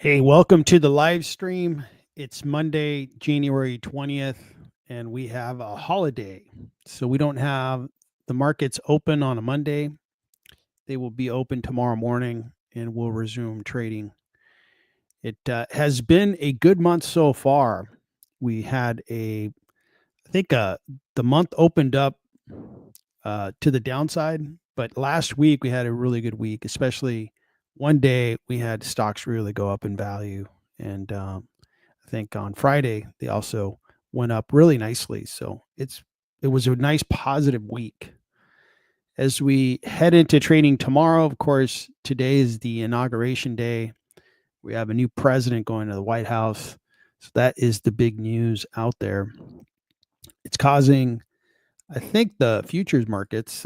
Hey, welcome to the live stream. It's Monday, January 20th, and we have a holiday. So we don't have the markets open on a Monday. They will be open tomorrow morning and we'll resume trading. It has been a good month so far. We had I think the month opened up to the downside, but last week we had a really good week, especially one day we had stocks really go up in value. And I think on Friday they also went up really nicely. So it was a nice positive week. As we head into trading tomorrow, of course, today is the inauguration day. We have a new president going to the White House. So that is the big news out there. It's causing, I think, the futures markets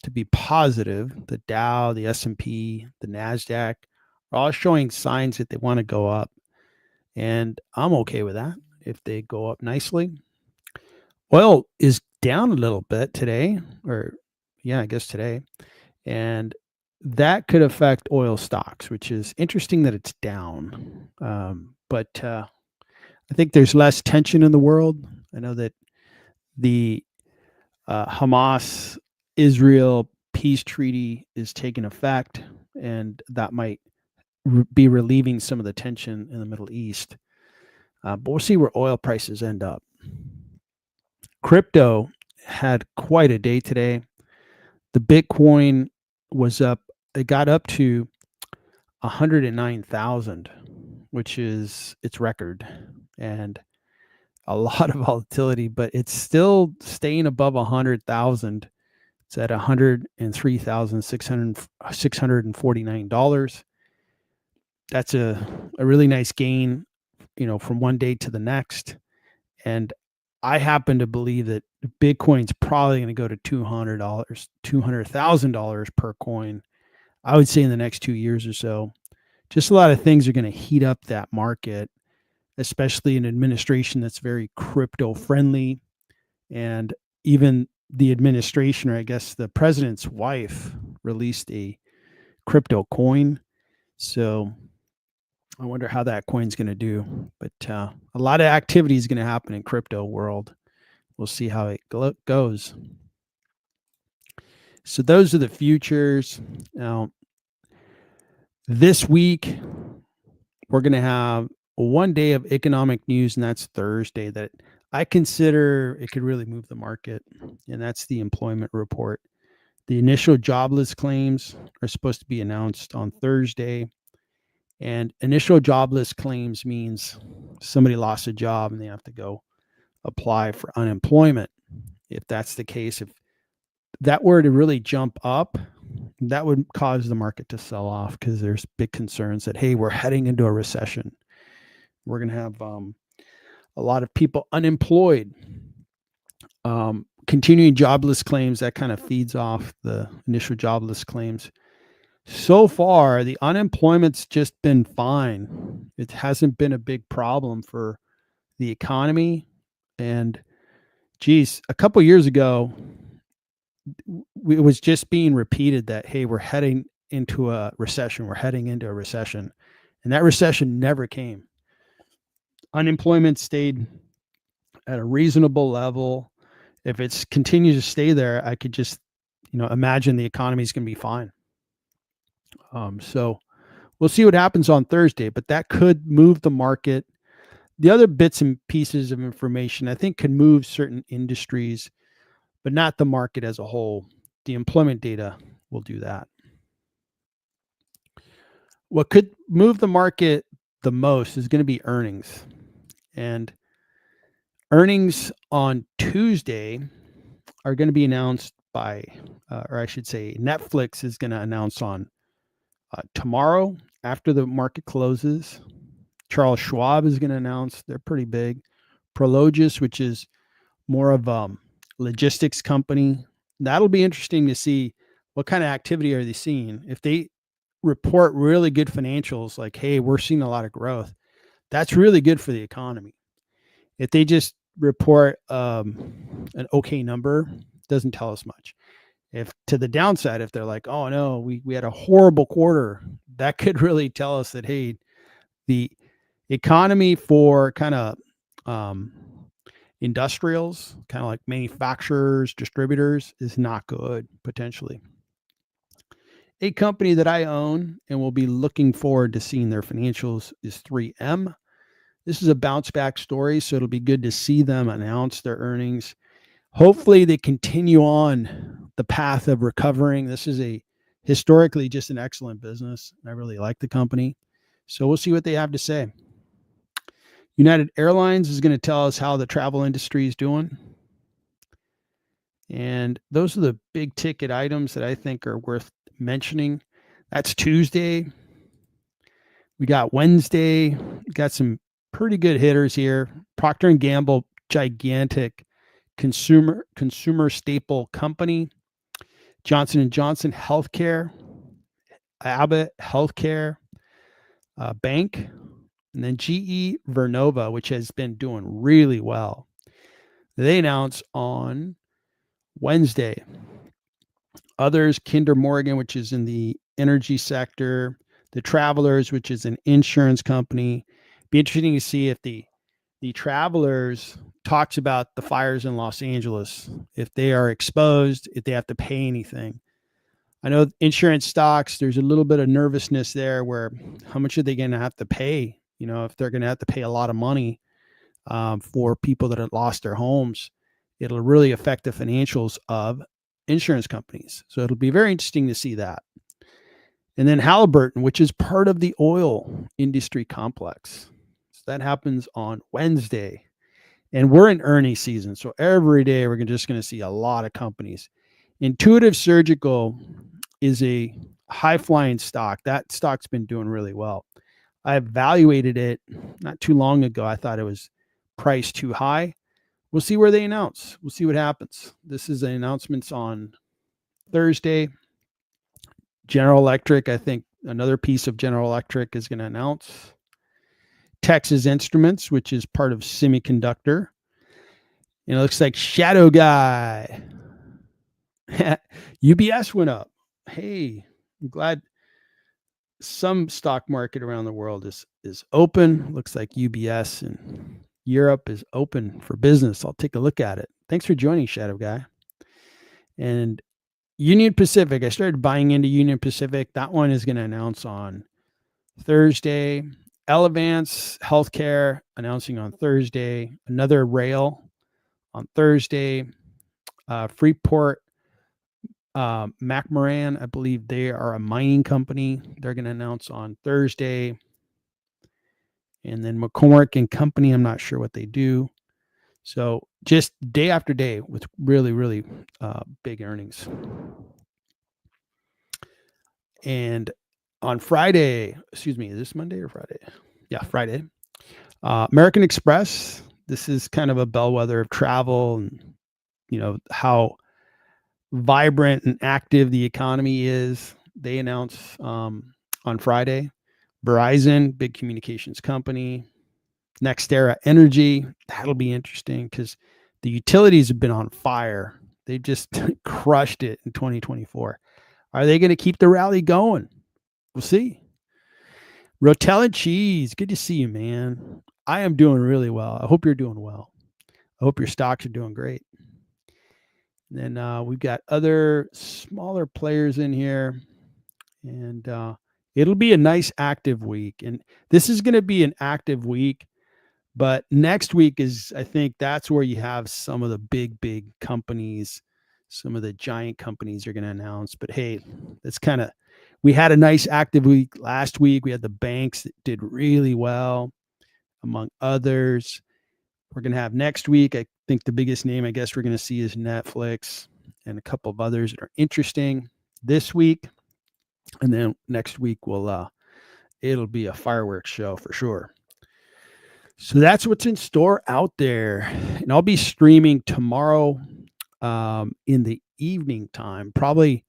to be positive. The Dow, the S&P, the Nasdaq are all showing signs that they want to go up. And I'm okay with that if they go up nicely. Oil is down a little bit today, I guess today. And that could affect oil stocks, which is interesting that it's down. But I think there's less tension in the world. I know that the Hamas Israel peace treaty is taking effect, and that might be relieving some of the tension in the Middle East. But we'll see where oil prices end up. Crypto had quite a day today. The Bitcoin was up, it got up to 109,000, which is its record, and a lot of volatility, but it's still staying above 100,000. It's at $103,649. That's a really nice gain, from one day to the next. And I happen to believe that Bitcoin's probably going to go to $200,000 per coin. I would say in the next 2 years or so. Just a lot of things are going to heat up that market, especially an administration that's very crypto friendly. And even the administration, or I guess the president's wife, released a crypto coin. So I wonder how that coin's going to do. But a lot of activity is going to happen in crypto world. We'll see how it goes. So those are the futures. Now, this week, we're going to have one day of economic news, and that's Thursday, that I consider it could really move the market, and that's the employment report. The initial jobless claims are supposed to be announced on Thursday. And initial jobless claims means somebody lost a job and they have to go apply for unemployment. If that's the case, if that were to really jump up, that would cause the market to sell off because there's big concerns that, hey, we're heading into a recession. We're going to have a lot of people unemployed. Continuing jobless claims, that kind of feeds off the initial jobless claims. So far, the unemployment's just been fine. It hasn't been a big problem for the economy. And geez, a couple years ago, it was just being repeated that, hey, we're heading into a recession. We're heading into a recession. And that recession never came. Unemployment stayed at a reasonable level. If it's continues to stay there, I could just, imagine the economy is going to be fine. So we'll see what happens on Thursday, but that could move the market. The other bits and pieces of information, I think, can move certain industries, but not the market as a whole. The employment data will do that. What could move the market the most is going to be earnings. And earnings on Tuesday are going to be announced by, or I should say, Netflix is going to announce on tomorrow after the market closes. Charles Schwab is going to announce. They're pretty big. Prologis, which is more of a logistics company. That'll be interesting to see what kind of activity are they seeing. If they report really good financials, like, hey, we're seeing a lot of growth, that's really good for the economy. If they just report an okay number, doesn't tell us much. If to the downside, if they're like, oh no, we had a horrible quarter, that could really tell us that, hey, The economy for kind of industrials, kind of like manufacturers, distributors, is not good potentially. A company that I own and will be looking forward to seeing their financials is 3M. This is a bounce back story, so it'll be good to see them announce their earnings. Hopefully they continue on the path of recovering. This is a historically just an excellent business. I really like the company. So we'll see what they have to say. United Airlines is going to tell us how the travel industry is doing. And those are the big ticket items that I think are worth mentioning. That's Tuesday. We got Wednesday. We got some pretty good hitters here. Procter & Gamble, gigantic consumer staple company. Johnson & Johnson Healthcare, Abbott Healthcare, Bank, and then GE Vernova, which has been doing really well. They announce on Wednesday. Others, Kinder Morgan, which is in the energy sector, the Travelers, which is an insurance company. Be interesting to see if the Travelers talks about the fires in Los Angeles, if they are exposed, if they have to pay anything. I know insurance stocks, there's a little bit of nervousness there where how much are they going to have to pay? You know, if they're going to have to pay a lot of money for people that have lost their homes, it'll really affect the financials of insurance companies. So it'll be very interesting to see that. And then Halliburton, which is part of the oil industry complex. So that happens on Wednesday. And we're in earnings season. So every day we're just going to see a lot of companies. Intuitive Surgical is a high flying stock. That stock's been doing really well. I evaluated it not too long ago. I thought it was priced too high. We'll see where they announce. We'll see what happens. This is an announcement on Thursday. General Electric, I think another piece of General Electric is going to announce. Texas Instruments, which is part of semiconductor. And it looks like Shadow Guy. UBS went up. Hey, I'm glad some stock market around the world is open. Looks like UBS in Europe is open for business. I'll take a look at it. Thanks for joining, Shadow Guy. And Union Pacific, I started buying into Union Pacific. That one is going to announce on Thursday. Elevance Healthcare announcing on Thursday. Another rail on Thursday. Freeport McMoran, I believe they are a mining company. They're going to announce on Thursday. And then McCormick and Company, I'm not sure what they do. So just day after day with really, really big earnings. And on Friday, excuse me, is this Monday or Friday? Yeah, Friday. American Express, this is kind of a bellwether of travel and, you know, how vibrant and active the economy is. They announce on Friday. Verizon, big communications company. NextEra Energy, that'll be interesting because the utilities have been on fire. They've just crushed it in 2024. Are they going to keep the rally going? We'll see. Rotella Cheese, good to see you, man. I am doing really well. I hope you're doing well. I hope your stocks are doing great. And then we've got other smaller players in here. And it'll be a nice active week. And this is going to be an active week. But next week is, I think that's where you have some of the big companies, some of the giant companies are going to announce. But hey, that's kind of, we had a nice active week last week. We had the banks that did really well, among others. We're going to have next week, I think the biggest name I guess we're going to see is Netflix and a couple of others that are interesting this week. And then next week it'll be a fireworks show for sure. So that's what's in store out there. And I'll be streaming tomorrow in the evening time, probably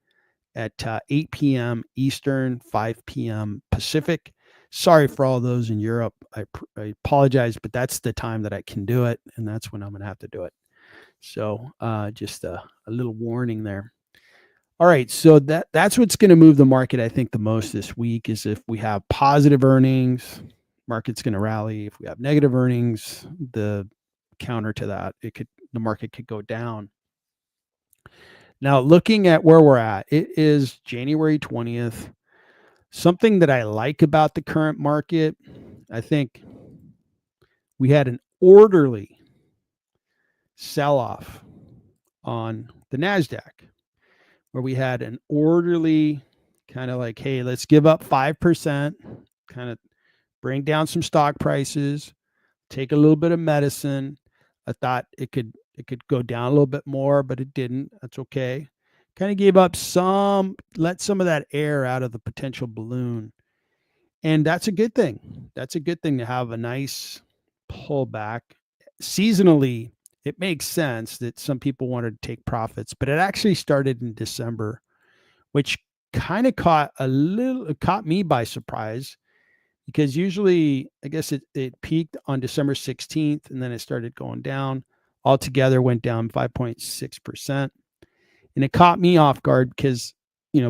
at 8 p.m. Eastern, 5 p.m. Pacific. Sorry for all those in Europe. I apologize, but that's the time that I can do it. And that's when I'm going to have to do it. So just a little warning there. All right. So that's what's going to move the market, I think, the most this week is if we have positive earnings, market's going to rally. If we have negative earnings, the counter to that, the market could go down. Now, looking at where we're at, it is January 20th. Something that I like about the current market, I think we had an orderly sell-off on the NASDAQ, where we had an orderly kind of like, hey, let's give up 5%, kind of bring down some stock prices, take a little bit of medicine. I thought it could go down a little bit more, but it didn't. That's okay. Kind of gave up let some of that air out of the potential balloon. And that's a good thing. That's a good thing to have a nice pullback. Seasonally, it makes sense that some people wanted to take profits, but it actually started in December, which kind of caught me by surprise, because usually, I guess it peaked on December 16th and then it started going down. Altogether went down 5.6%. And it caught me off guard because,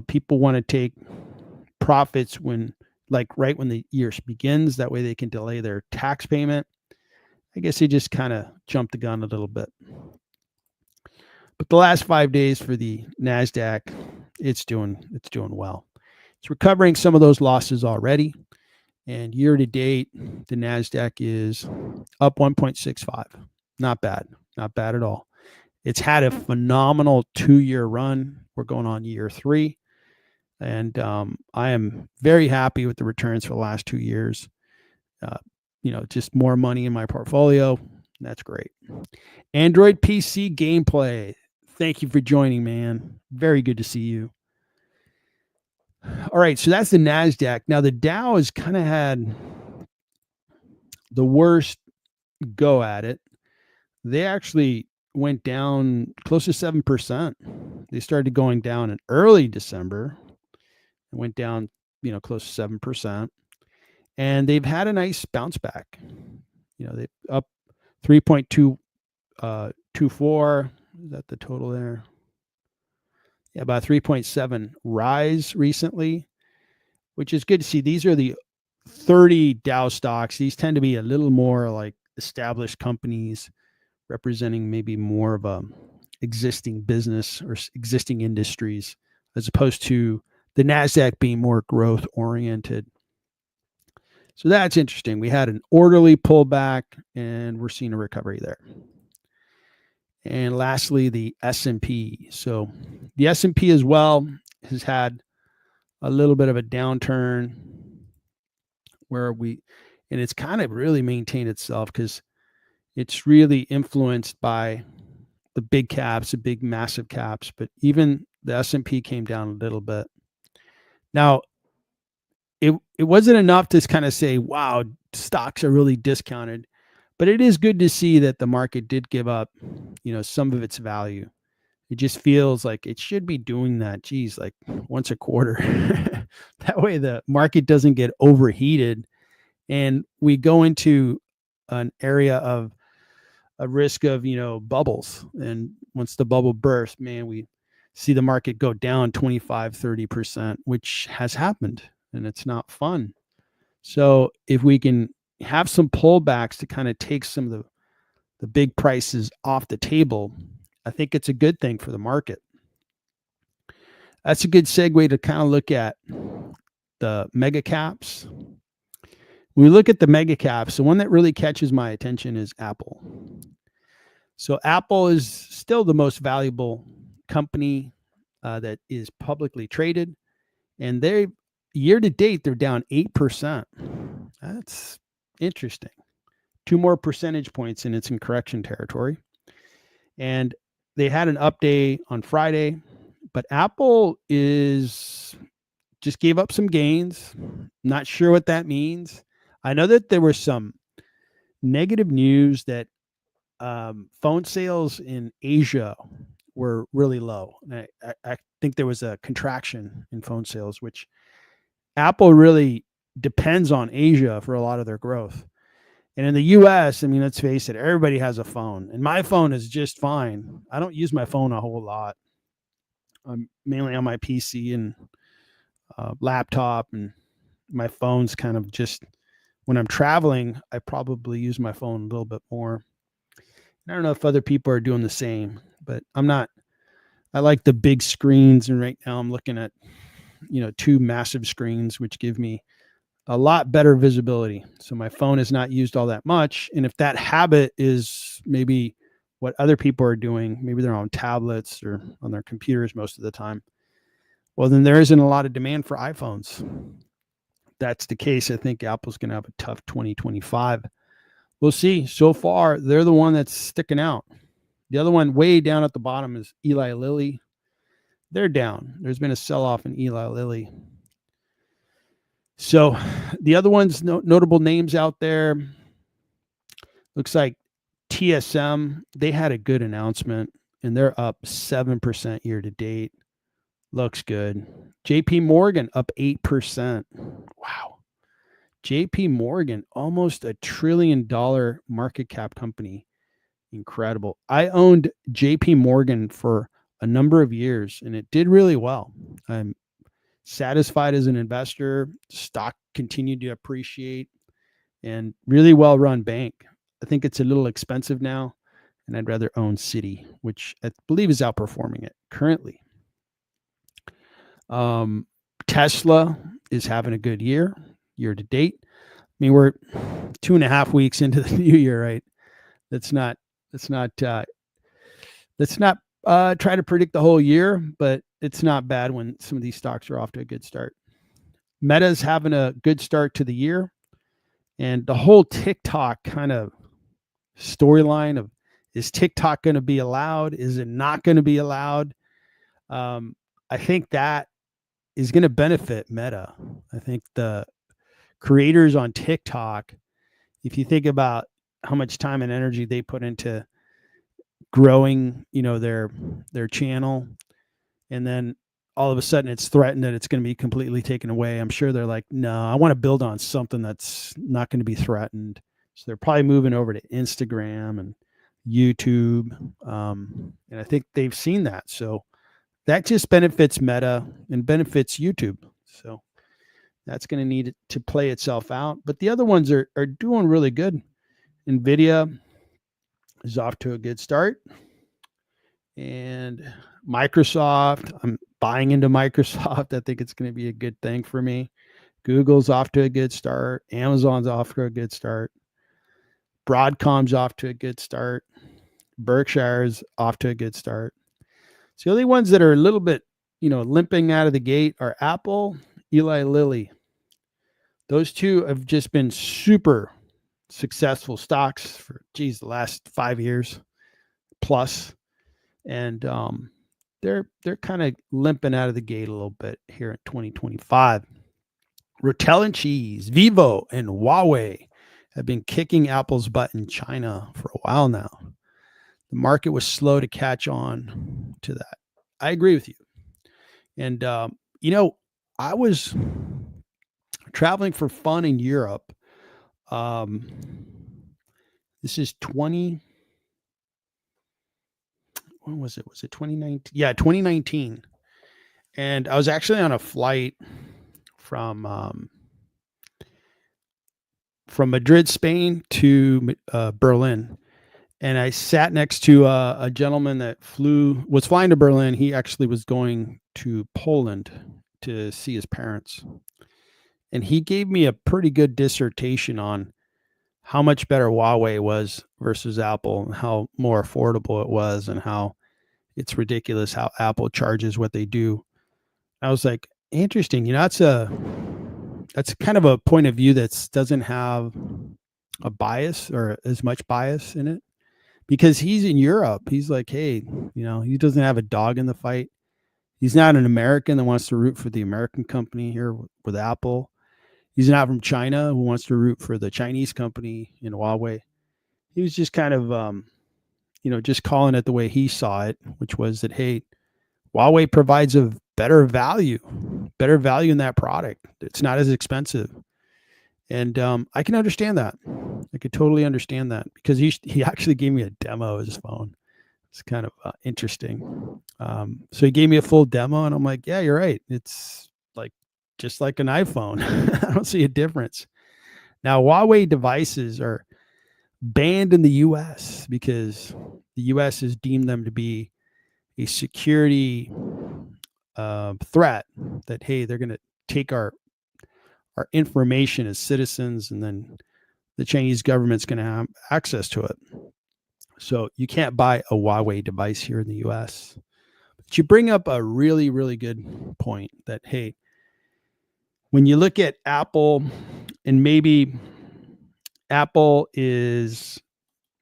people want to take profits right when the year begins. That way they can delay their tax payment. I guess they just kind of jumped the gun a little bit. But the last 5 days for the NASDAQ, it's doing well. It's recovering some of those losses already. And year to date, the NASDAQ is up 1.65. Not bad. Not bad at all. It's had a phenomenal 2-year run. We're going on year 3. And I am very happy with the returns for the last 2 years. Just more money in my portfolio. That's great. Android PC gameplay. Thank you for joining, man. Very good to see you. All right, so that's the NASDAQ. Now, the Dow has kind of had the worst go at it. They actually went down close to 7%. They started going down in early December. It went down, close to 7%. And they've had a nice bounce back. They up 3.24. Is that the total there? Yeah, about 3.7 rise recently, which is good to see. These are the 30 Dow stocks. These tend to be a little more like established companies representing maybe more of a existing business or existing industries, as opposed to the NASDAQ being more growth oriented. So that's interesting. We had an orderly pullback and we're seeing a recovery there. And lastly, the S&P. So the S&P as well has had a little bit of a downturn and it's kind of really maintained itself because it's really influenced by the big caps, the big massive caps, but even the S&P came down a little bit. Now, it wasn't enough to kind of say, wow, stocks are really discounted, but it is good to see that the market did give up, some of its value. It just feels like it should be doing that. Geez, like once a quarter. That way the market doesn't get overheated and we go into an area of a risk of, bubbles. And once the bubble bursts, man, we see the market go down 25, 30%, which has happened and it's not fun. So if we can have some pullbacks to kind of take some of the big prices off the table, I think it's a good thing for the market. That's a good segue to kind of look at the mega caps. When we look at the mega caps, the one that really catches my attention is Apple. So Apple is still the most valuable company that is publicly traded, and they year to date they're down 8%. That's interesting. 2 more percentage points and it's in correction territory. And they had an update on Friday, but Apple just gave up some gains. Not sure what that means. I know that there was some negative news that phone sales in Asia were really low. And I think there was a contraction in phone sales, which Apple really depends on Asia for a lot of their growth. And in the US, I mean, let's face it, everybody has a phone. And my phone is just fine. I don't use my phone a whole lot. I'm mainly on my PC and laptop, and my phone's kind of just when I'm traveling, I probably use my phone a little bit more. I don't know if other people are doing the same, but I'm not. I like the big screens, and right now I'm looking at, two massive screens, which give me a lot better visibility. So my phone is not used all that much. And if that habit is maybe what other people are doing, maybe they're on tablets or on their computers most of the time, well, then there isn't a lot of demand for iPhones. If that's the case, I think Apple's going to have a tough 2025. We'll see. So far, they're the one that's sticking out. The other one way down at the bottom is Eli Lilly. They're down. There's been a sell-off in Eli Lilly. So the other ones, notable names out there, looks like TSM, they had a good announcement, and they're up 7% year to date. Looks good. JP Morgan up 8%. Wow. JP Morgan, almost $1 trillion market cap company. Incredible. I owned JP Morgan for a number of years, and it did really well. I'm satisfied as an investor. Stock continued to appreciate, and really well run bank. I think it's a little expensive now, and I'd rather own Citi, which I believe is outperforming it currently. Tesla is having a good year to date. I mean, we're 2.5 weeks into the new year, right? Let's not try to predict the whole year, but it's not bad when some of these stocks are off to a good start. Meta's having a good start to the year, and the whole TikTok kind of storyline of, is TikTok going to be allowed? Is it not going to be allowed? I think that is going to benefit Meta. I think the creators on TikTok, if you think about how much time and energy they put into growing, their channel, and then all of a sudden it's threatened that it's going to be completely taken away. I'm sure they're like, no, I want to build on something that's not going to be threatened. So they're probably moving over to Instagram and YouTube. And I think they've seen that. So that just benefits Meta and benefits YouTube. So that's going to need to play itself out. But the other ones are doing really good. NVIDIA is off to a good start. And Microsoft, I'm buying into Microsoft. I think it's going to be a good thing for me. Google's off to a good start. Amazon's off to a good start. Broadcom's off to a good start. Berkshire's off to a good start. So the only ones that are a little bit, limping out of the gate are Apple, Eli Lilly. Those two have just been super successful stocks for, the last 5 years plus. And they're kind of limping out of the gate a little bit here in 2025. Rotel and Cheese, Vivo, and Huawei have been kicking Apple's butt in China for a while now. The market was slow to catch on to that. I agree with you. And, I was traveling for fun in Europe. This is when was it? Was it 2019? Yeah, 2019. And I was actually on a flight from Madrid, Spain to Berlin. And I sat next to a gentleman that was flying to Berlin. He actually was going to Poland to see his parents. And he gave me a pretty good dissertation on how much better Huawei was versus Apple, and how more affordable it was, and how it's ridiculous how Apple charges what they do. I was like, interesting. That's kind of a point of view that doesn't have a bias or as much bias in it, because he's in Europe. He's like, hey, he doesn't have a dog in the fight. He's not an American that wants to root for the American company here with Apple. He's not from China who wants to root for the Chinese company in Huawei. He was just kind of, just calling it the way he saw it, which was that, hey, Huawei provides a better value in that product. It's not as expensive. And I can understand that. I could totally understand that, because he actually gave me a demo of his phone. It's kind of interesting. So he gave me a full demo, and I'm like, yeah, you're right. It's just like an iPhone. I don't see a difference. Now, Huawei devices are banned in the US because the US has deemed them to be a security threat, that, hey, they're going to take our information as citizens, and then the Chinese government's going to have access to it. So you can't buy a Huawei device here in the US. But you bring up a really, really good point that, hey, when you look at Apple, and maybe Apple is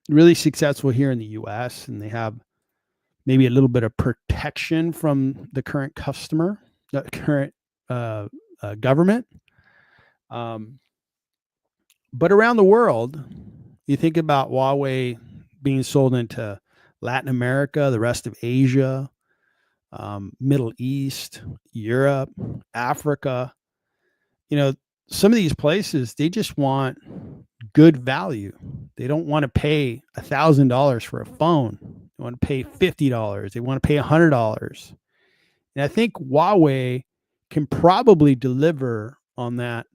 really successful here in the US, and they have maybe a little bit of protection from the current customer, the current government. But around the world, you think about Huawei being sold into Latin America, the rest of Asia, Middle East, Europe, Africa. You know, some of these places, they just want good value. They don't want to pay $1,000 for a phone. They want to pay $50. They want to pay $100. And I think Huawei can probably deliver on that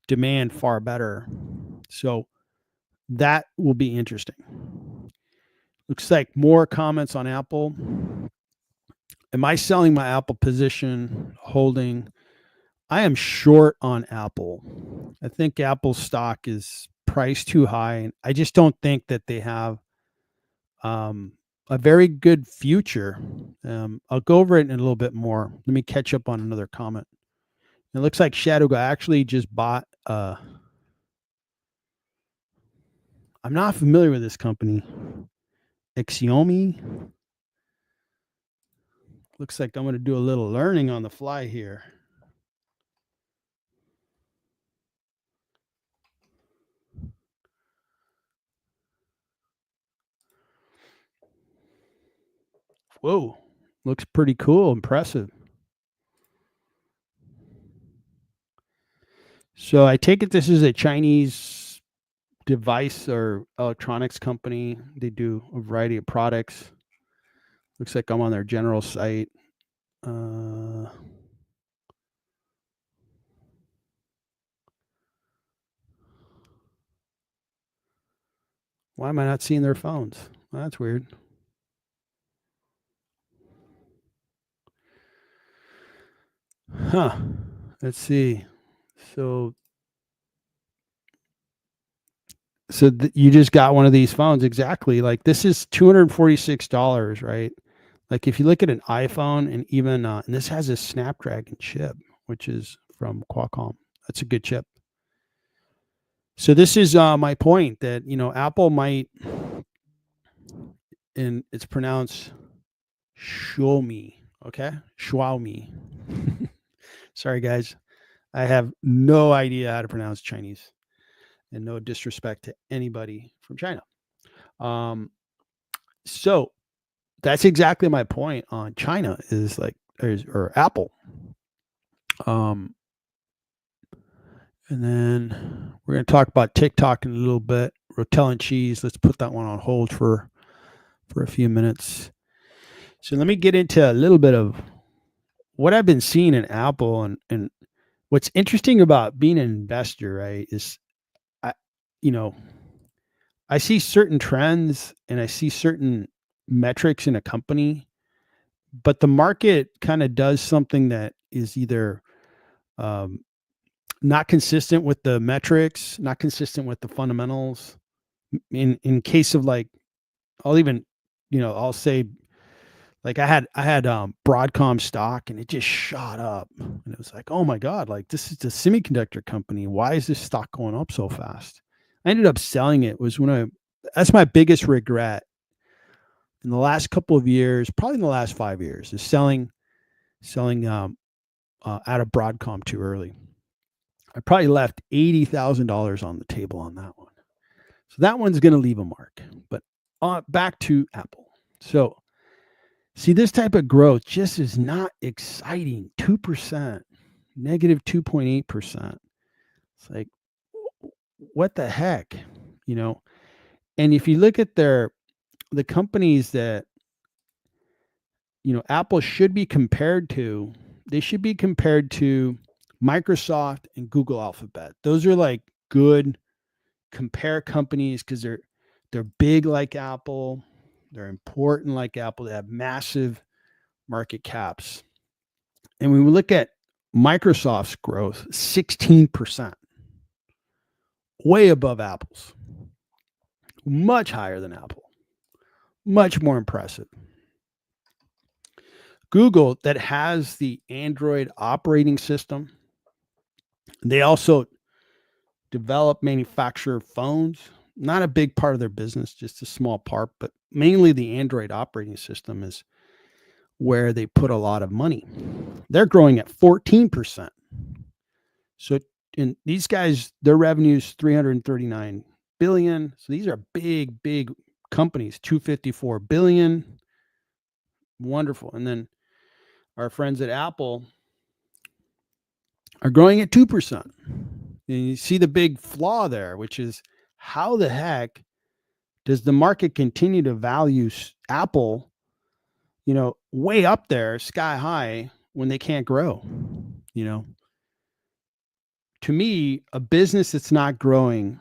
demand far better. So that will be interesting. Looks like more comments on Apple. Am I selling my Apple position holding? I am short on Apple. I think Apple stock is priced too high, and I just don't think that they have a very good future. I'll go over it in a little bit more. Let me catch up on another comment. It looks like Shadow Guy actually just bought. I'm not familiar with this company. Xiaomi. Looks like I'm going to do a little learning on the fly here. Whoa, looks pretty cool, impressive. So I take it this is a Chinese device or electronics company. They do a variety of products. Looks like I'm on their general site. Why am I not seeing their phones? Well, that's weird. Huh. Let's see. So you just got one of these phones. Exactly. Like, this is $246, right? Like, if you look at an iPhone, and even and this has a Snapdragon chip, which is from Qualcomm. That's a good chip. So this is my point, that, Apple might, and it's pronounced Xiaomi. Okay, Xiaomi. Sorry, guys. I have no idea how to pronounce Chinese, and no disrespect to anybody from China. So that's exactly my point on China, is like, or Apple. And then we're going to talk about TikTok in a little bit. Rotel and cheese. Let's put that one on hold for a few minutes. So let me get into a little bit of what I've been seeing in Apple, and what's interesting about being an investor, right, is I see certain trends, and I see certain metrics in a company, but the market kind of does something that is either not consistent with the metrics, not consistent with the fundamentals. In case of, like, I'll say, like, I had Broadcom stock, and it just shot up, and it was like, oh my God, like, this is a semiconductor company. Why is this stock going up so fast? I ended up selling it. That's my biggest regret in the last couple of years, probably in the last 5 years, is selling out of Broadcom too early. I probably left $80,000 on the table on that one. So that one's going to leave a mark. But back to Apple. So, see, this type of growth just is not exciting. 2%, negative 2.8%. It's like, what the heck? And if you look at the companies that, Apple should be compared to, they should be compared to Microsoft and Google Alphabet. Those are like good. Compare companies because they're big like Apple, they're important like Apple. They have massive market caps. And when we look at Microsoft's growth, 16%, way above Apple's, much higher than Apple, much more impressive. Google, that has the Android operating system, they also develop, manufacture phones. Not a big part of their business, just a small part, but mainly the Android operating system is where they put a lot of money. They're growing at 14%. So in these guys, their revenue is 339 billion. So these are big, big companies, 254 billion. Wonderful. And then our friends at Apple are growing at 2%. And you see the big flaw there, which is how the heck does the market continue to value Apple, way up there, sky high, when they can't grow? To me, a business that's not growing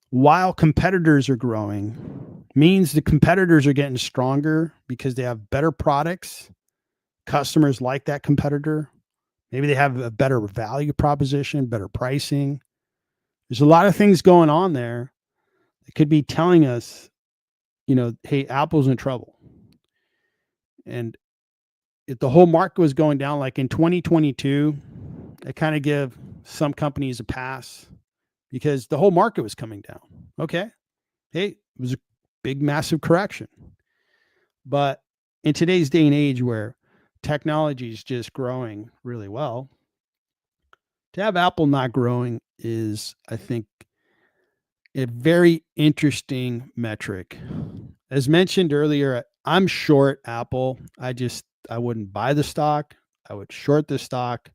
while competitors are growing means the competitors are getting stronger because they have better products. Customers like that competitor. Maybe they have a better value proposition, better pricing. There's a lot of things going on there that could be telling us, hey, Apple's in trouble. And if the whole market was going down, like in 2022, I kind of give some companies a pass because the whole market was coming down. Okay. Hey, it was a big, massive correction. But in today's day and age where technology is just growing really well, to have Apple not growing is, I think, a very interesting metric. As mentioned earlier, I'm short Apple. I wouldn't buy the stock. I would short the stock.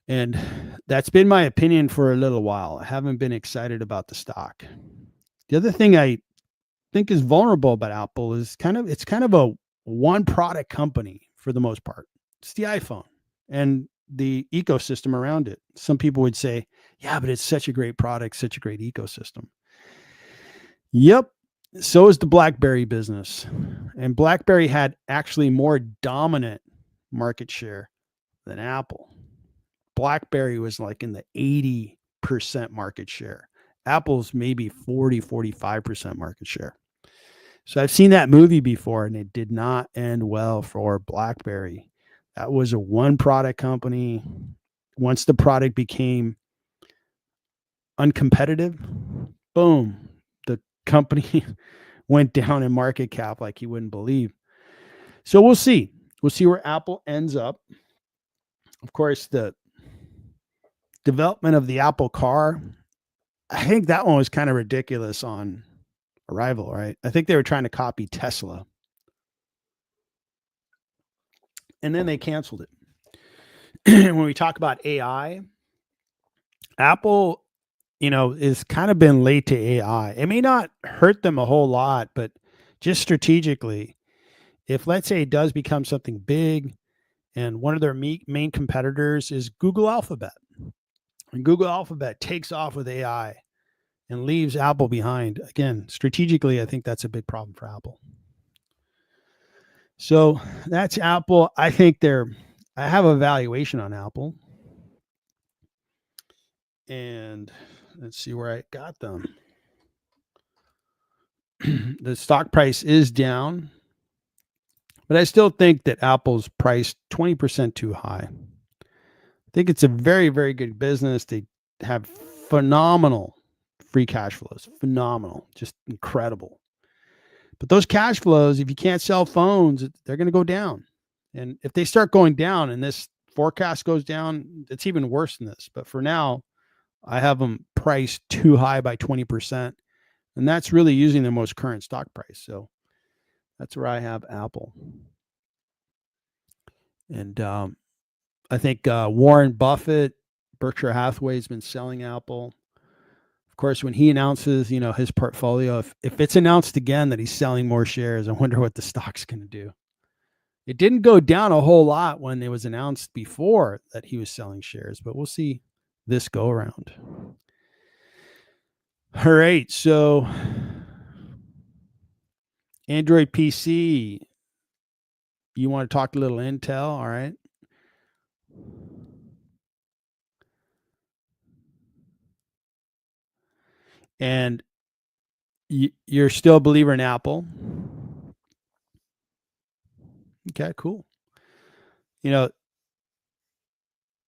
And that's been my opinion for a little while. I haven't been excited about the stock. The other thing I think is vulnerable about Apple is it's kind of a one product company for the most part. It's the iPhone and the ecosystem around it. Some people would say, yeah, but it's such a great product, such a great ecosystem. Yep. So is the BlackBerry business. And BlackBerry had actually more dominant market share than Apple. BlackBerry was like in the 80% market share. Apple's maybe 45% market share. So I've seen that movie before, and it did not end well for BlackBerry. That was a one product company. Once the product became uncompetitive, boom, the company went down in market cap like you wouldn't believe. So we'll see. We'll see where Apple ends up. Of course, the development of the Apple car, I think that one was kind of ridiculous on arrival, right? I think they were trying to copy Tesla. And then they canceled it. When we talk about AI, Apple, is kind of been late to AI. It may not hurt them a whole lot, but just strategically, if let's say it does become something big and one of their main competitors is Google Alphabet, and Google Alphabet takes off with AI and leaves Apple behind, again, strategically, I think that's a big problem for Apple. So that's Apple. I think I have a valuation on Apple. And let's see where I got them. The stock price is down, but I still think that Apple's priced 20% too high. I think it's a very, very good business. They have phenomenal free cash flows, phenomenal, just incredible. But those cash flows, if you can't sell phones, they're going to go down. And if they start going down and this forecast goes down, it's even worse than this. But for now, I have them priced too high by 20%. And that's really using the most current stock price. So that's where I have Apple. And I think Warren Buffett, Berkshire Hathaway has been selling Apple. Of course, when he announces, his portfolio, if it's announced again that he's selling more shares, I wonder what the stock's going to do. It didn't go down a whole lot when it was announced before that he was selling shares, but we'll see this go around. All right, so Android PC, you want to talk a little Intel, all right? And you're still a believer in Apple. Okay, cool. You know,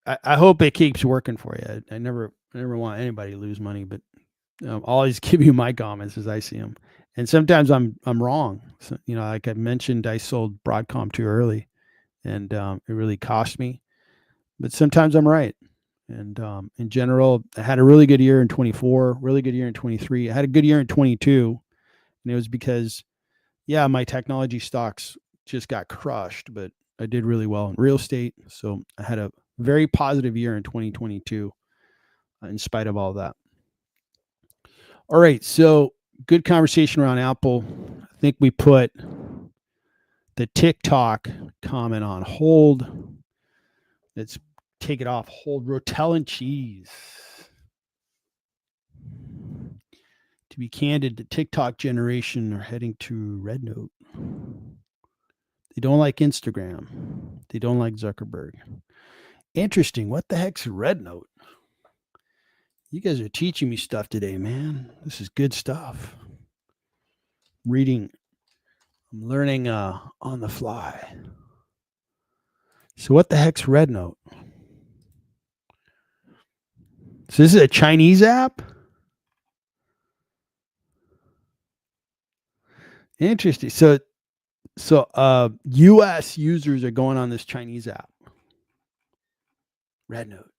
I hope it keeps working for you. I never want anybody to lose money, but I'll always give you my comments as I see them. And sometimes I'm wrong. So, like I mentioned, I sold Broadcom too early, and it really cost me. But sometimes I'm right. And in general, I had a really good year in 24, really good year in 23. I had a good year in 22, and it was because, yeah, my technology stocks just got crushed, but I did really well in real estate. So I had a very positive year in 2022, in spite of all that. All right, so good conversation around Apple. I think we put the TikTok comment on hold. Let's take it off hold. Rotel and cheese. To be candid, the TikTok generation are heading to Red Note. They don't like Instagram. They don't like Zuckerberg. Interesting. What the heck's Red Note? You guys are teaching me stuff today, man. This is good stuff. Reading. I'm learning on the fly. So what the heck's Red Note? So this is a Chinese app? Interesting. So US users are going on this Chinese app. Red Note.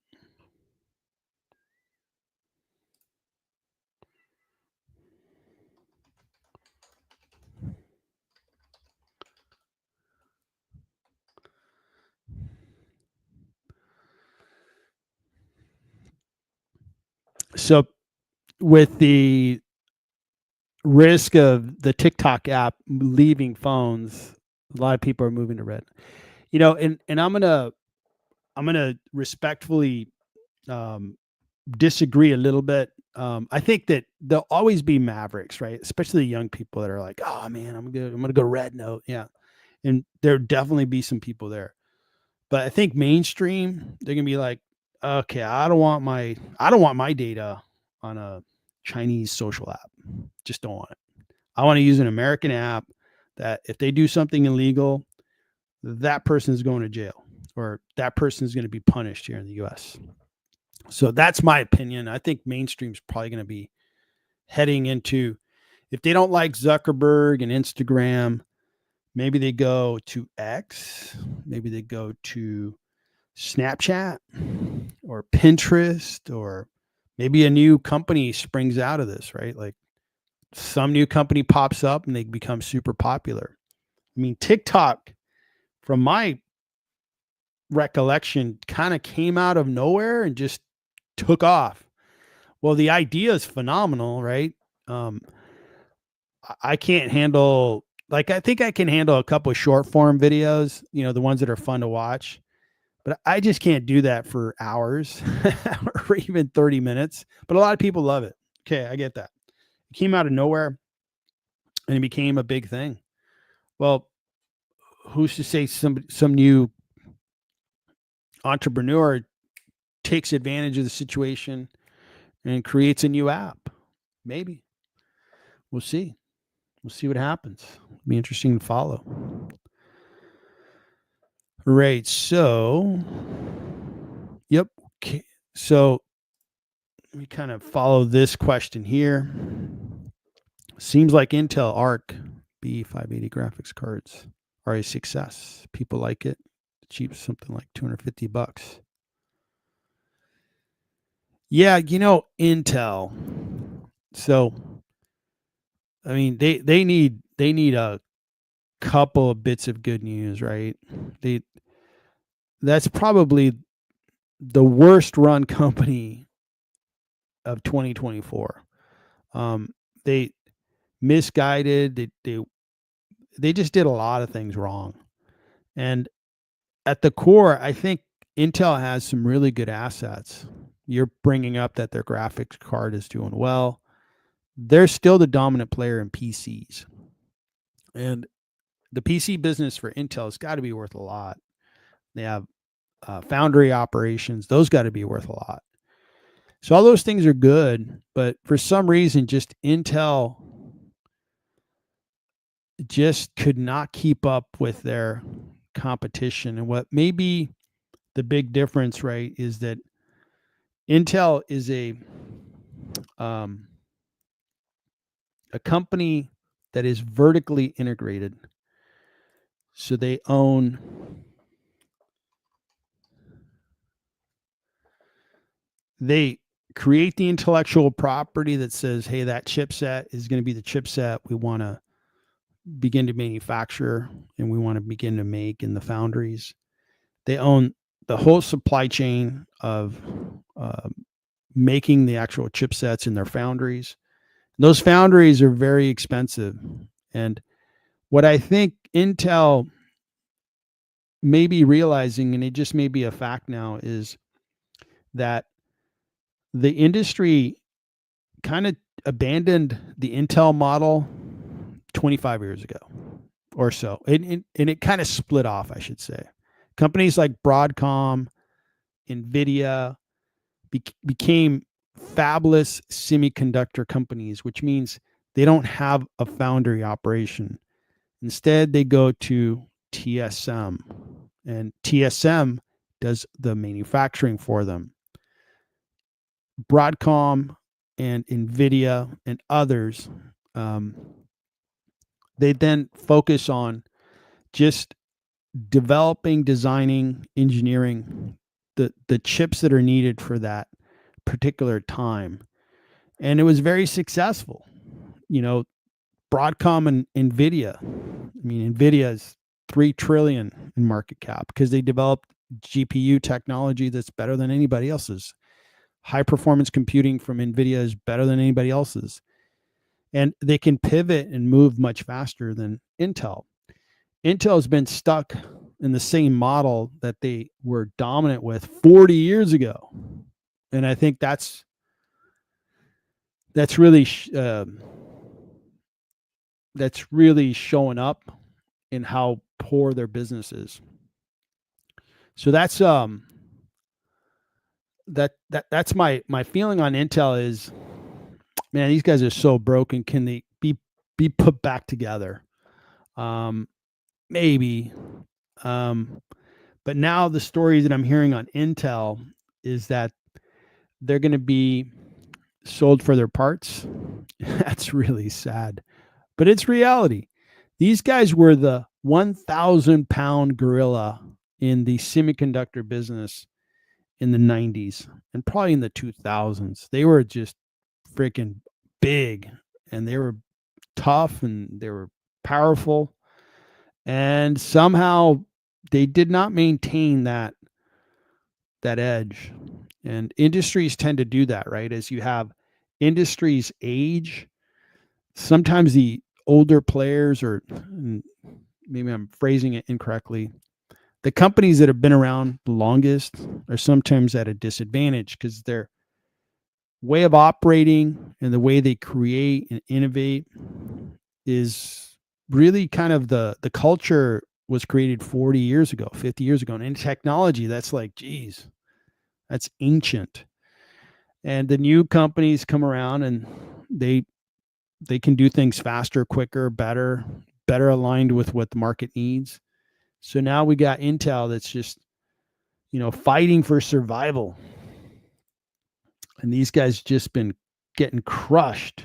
So with the risk of the TikTok app leaving phones, a lot of people are moving to Red. And I'm gonna respectfully disagree a little bit. I think that there'll always be mavericks, right? Especially the young people that are like, "Oh man, I'm gonna go Red Note." Yeah, and there'll definitely be some people there. But I think mainstream, they're gonna be like, "Okay, I don't want my data on a Chinese social app. Just don't want it. I want to use an American app that if they do something illegal, that person is going to jail or that person is going to be punished here in the US." So that's my opinion. I think mainstream's probably going to be heading into, if they don't like Zuckerberg and Instagram, maybe they go to X, maybe they go to Snapchat or Pinterest, or maybe a new company springs out of this, right? Like some new company pops up and they become super popular. I mean, TikTok, from my recollection, kind of came out of nowhere and just took off. Well, the idea is phenomenal, right? Um, I can't handle, like, I think I can handle a couple of short form videos, the ones that are fun to watch, but I just can't do that for hours or even 30 minutes. But a lot of people love it. Okay, I get that. It came out of nowhere and it became a big thing. Well, who's to say some new entrepreneur takes advantage of the situation and creates a new app? Maybe. We'll see. We'll see what happens. It'll be interesting to follow. Right. So, yep. Okay. So, let me kind of follow this question here. Seems like Intel Arc B580 graphics cards are a success. People like it. Cheap, something like $250. Yeah, Intel. So, I mean, they need a couple of bits of good news, right? That's probably the worst run company of 2024. They misguided. They just did a lot of things wrong. And at the core, I think Intel has some really good assets. you're bringing up that their graphics card is doing well. They're still the dominant player in PCs. And the PC business for Intel has got to be worth a lot. They have foundry operations. Those got to be worth a lot. So all those things are good, but for some reason, just Intel just could not keep up with their competition. And what may be the big difference, right, is that Intel is a company that is vertically integrated. So they create the intellectual property that says, hey, that chipset is going to be the chipset we want to begin to manufacture and we want to begin to make in the foundries. They own the whole supply chain of making the actual chipsets in their foundries. Those foundries are very expensive. And what I think Intel may be realizing, and it just may be a fact now, is that the industry kind of abandoned the Intel model 25 years ago or so. And it kind of split off, I should say. Companies like Broadcom, NVIDIA became fabless semiconductor companies, which means they don't have a foundry operation. Instead, they go to TSM, and TSM does the manufacturing for them. Broadcom and NVIDIA and others, they then focus on just developing, designing, engineering the chips that are needed for that particular time. And it was very successful. You know, Broadcom and NVIDIA, I mean, NVIDIA is $3 trillion in market cap because they developed GPU technology that's better than anybody else's. High performance computing from NVIDIA is better than anybody else's. And they can pivot and move much faster than Intel. Intel has been stuck in the same model that they were dominant with 40 years ago. And I think that's really showing up in how poor their business is. So that's that's my feeling on Intel is, man, these guys are so broken. Can they be put back together? Maybe. But now the story that I'm hearing on Intel is that they're going to be sold for their parts. That's really sad, but it's reality. These guys were the 1,000-pound gorilla in the semiconductor business in the 90s and probably in the 2000s. They were just freaking big, and they were tough, and they were powerful. And somehow they did not maintain that edge. And industries tend to do that, right? As you have industries age, sometimes the older players, or maybe I'm phrasing it incorrectly, the companies that have been around the longest are sometimes at a disadvantage because their way of operating and the way they create and innovate is really kind of the culture was created 40 years ago, 50 years ago. And in technology, that's like, geez, that's ancient. And the new companies come around and they can do things faster, quicker, better aligned with what the market needs. So now we got Intel that's just, fighting for survival. And these guys just been getting crushed.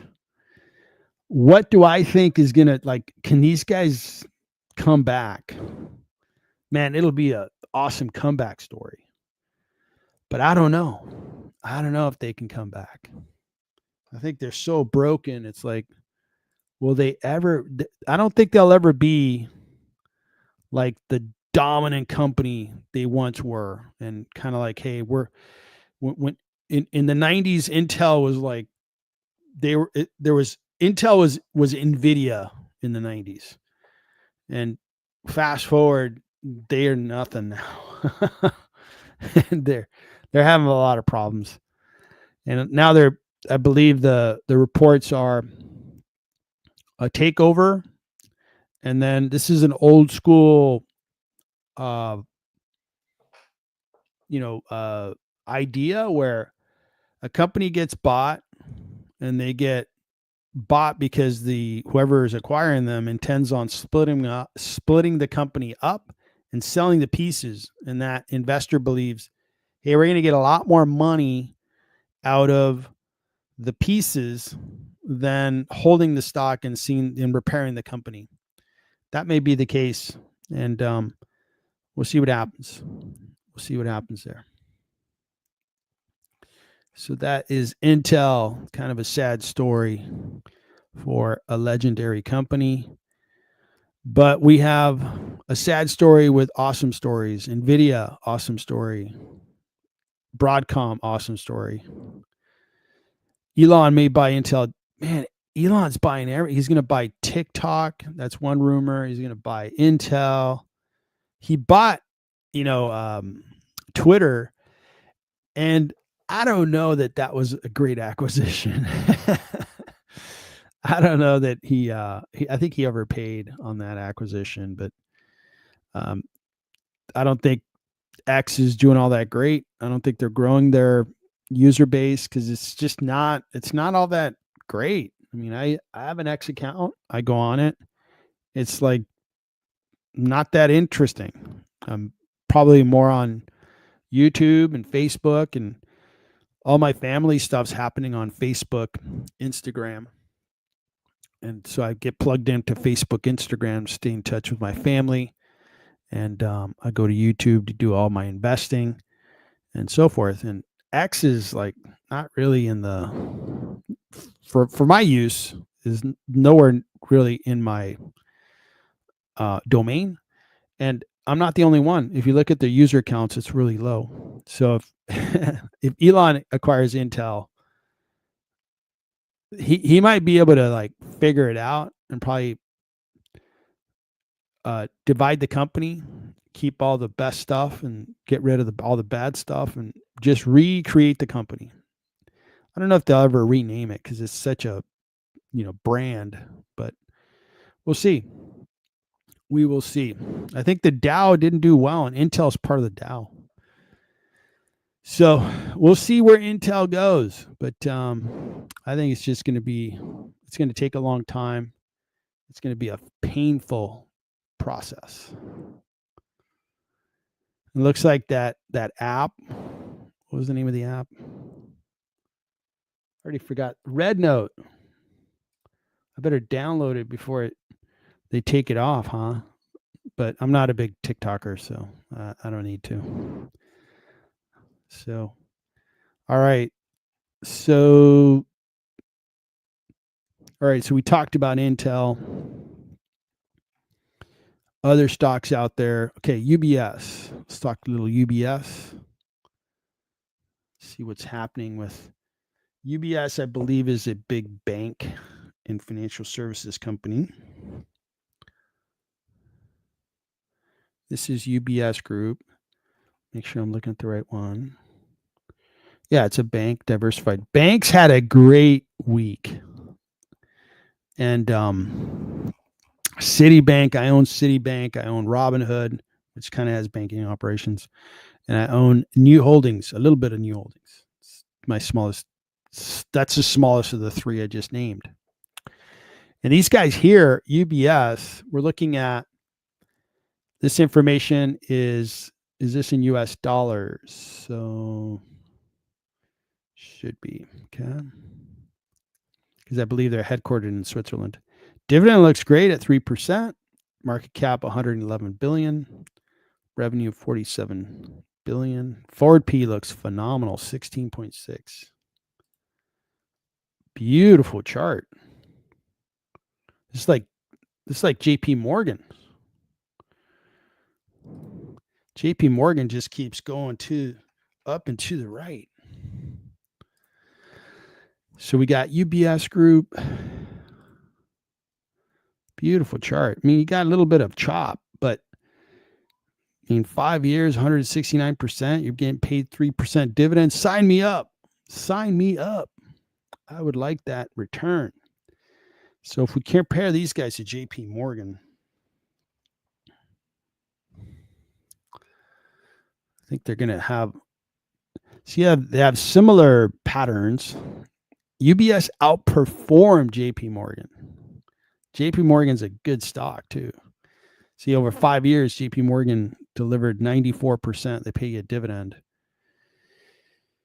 What do I think is going to, can these guys come back? Man, it'll be an awesome comeback story. But I don't know. I don't know if they can come back. I think they're so broken. It's like, will they ever? I don't think they'll ever be like the dominant company they once were. And kind of like, hey, when in the 90s, Intel was like, Intel was NVIDIA in the 90s. And fast forward, they are nothing now. And they're having a lot of problems. And now I believe the reports are a takeover, and then this is an old school, uh, idea where a company gets bought, and they get bought because the whoever is acquiring them intends on splitting the company up and selling the pieces, and that investor believes, hey, we're going to get a lot more money out of the pieces than holding the stock and repairing the company. That may be the case, and we'll see what happens. We'll see what happens there. So that is Intel, kind of a sad story for a legendary company. But we have a sad story with awesome stories. NVIDIA, awesome story. Broadcom, awesome story. Elon may buy Intel. Man, Elon's buying he's going to buy TikTok. That's one rumor. He's going to buy Intel. He bought, Twitter. And I don't know that was a great acquisition. I don't know that I think he overpaid on that acquisition, but I don't think X is doing all that great. I don't think they're growing their user base because it's not all that great. I mean, I have an X account. I go on it. It's like not that interesting. I'm probably more on YouTube and Facebook, and all my family stuff's happening on Facebook, Instagram. And so I get plugged into Facebook, Instagram, stay in touch with my family. And I go to YouTube to do all my investing and so forth. And X is like not really in for my use, is nowhere really in my domain. And I'm not the only one. If you look at the user accounts, it's really low. So if Elon acquires Intel, he might be able to like figure it out and probably divide the company, keep all the best stuff and get rid of all the bad stuff and just recreate the company. I don't know if they'll ever rename it because it's such a brand, but we'll see. We will see. I think the Dow didn't do well, and Intel's part of the Dow. So we'll see where Intel goes, but I think it's going to take a long time. It's going to be a painful process. It looks like that app. What was the name of the app? I already forgot. RedNote. I better download it before they take it off, huh? But I'm not a big TikToker, so I don't need to. So, all right. So we talked about Intel. Other stocks out there. Okay, UBS. Let's talk a little UBS. See what's happening with UBS. I believe is a big bank and financial services company. This is UBS Group. Make sure I'm looking at the right one. Yeah, it's a bank, diversified. Banks had a great week. And Citibank, I own Citibank. I own Robinhood, which kind of has banking operations. And I own New Holdings, a little bit of New Holdings. It's my smallest. That's the smallest of the three I just named. And these guys here, UBS, we're looking at this information is this in US dollars? So should be, okay. Because I believe they're headquartered in Switzerland. Dividend looks great at 3%. Market cap 111 billion. Revenue 47 billion. Forward P looks phenomenal, 16.6. Beautiful chart. It's like JP Morgan. JP Morgan just keeps going up and to the right. So we got UBS Group. Beautiful chart. I mean, you got a little bit of chop, but I mean, 5 years, 169%. You're getting paid 3% dividends. Sign me up. Sign me up. I would like that return. So if we compare these guys to JP Morgan, I think they're going to have, they have similar patterns. UBS outperformed JP Morgan. JP Morgan's a good stock too. See, over 5 years, JP Morgan delivered 94%. They pay you a dividend.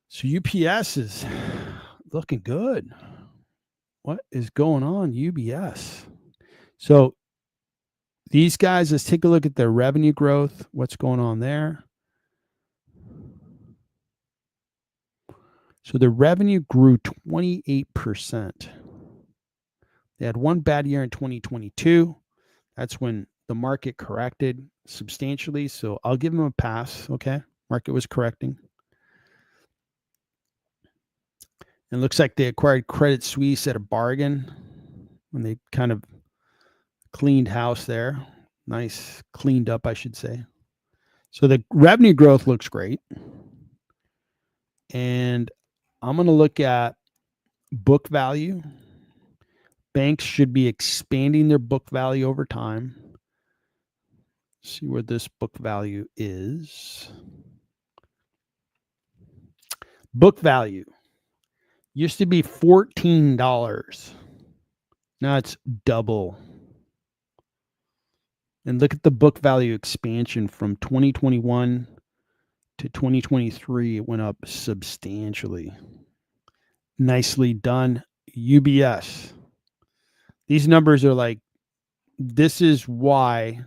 So UPS is looking good. What is going on, UBS? So these guys, let's take a look at their revenue growth. What's going on there? So the revenue grew 28%. They had one bad year in 2022. That's when the market corrected substantially. So I'll give them a pass. Okay. Market was correcting. It looks like they acquired Credit Suisse at a bargain when they kind of cleaned house there. Nice, cleaned up, I should say. So the revenue growth looks great. And I'm going to look at book value. Banks should be expanding their book value over time. See where this book value is. Book value used to be $14. Now it's double. And look at the book value expansion from 2021 to 2023. It went up substantially. Nicely done, UBS. These numbers are like, this is why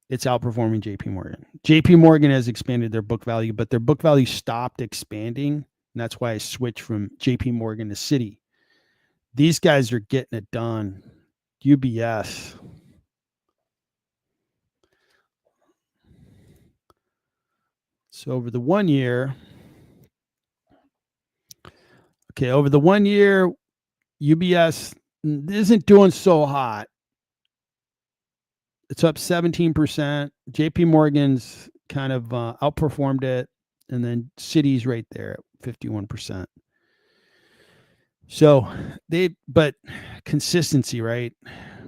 it's outperforming JP Morgan. JP Morgan has expanded their book value, but their book value stopped expanding. And that's why I switched from JP Morgan to Citi. These guys are getting it done. UBS. So over the 1 year, over the 1 year, UBS isn't doing so hot. It's up 17%. JP Morgan's kind of outperformed it. And then Citi's right there at 51%. So but consistency, right?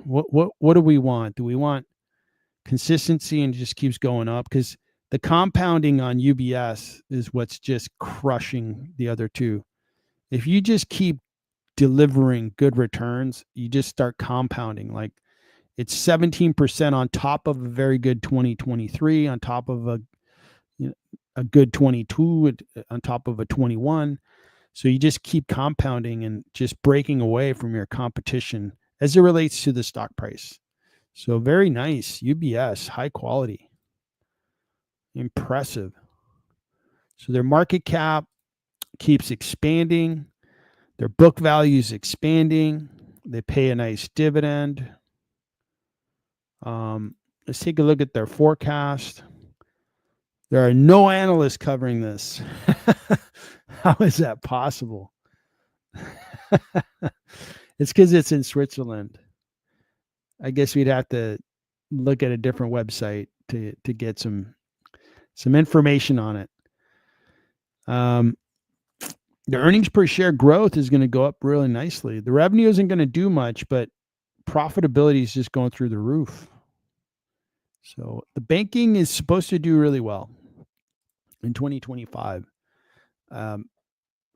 What do we want? Do we want consistency and it just keeps going up? Because the compounding on UBS is what's just crushing the other two. If you just keep delivering good returns, you just start compounding. Like it's 17% on top of a very good 2023, on top of a good 22, on top of a 21. So you just keep compounding and just breaking away from your competition as it relates to the stock price. So very nice. UBS, high quality. Impressive. So their market cap keeps expanding. Their book value is expanding. They pay a nice dividend. Let's take a look at their forecast. There are no analysts covering this. How is that possible? It's because it's in Switzerland. I guess we'd have to look at a different website to get some information on it. The earnings per share growth is going to go up really nicely. The revenue isn't going to do much, but profitability is just going through the roof. So the banking is supposed to do really well in 2025.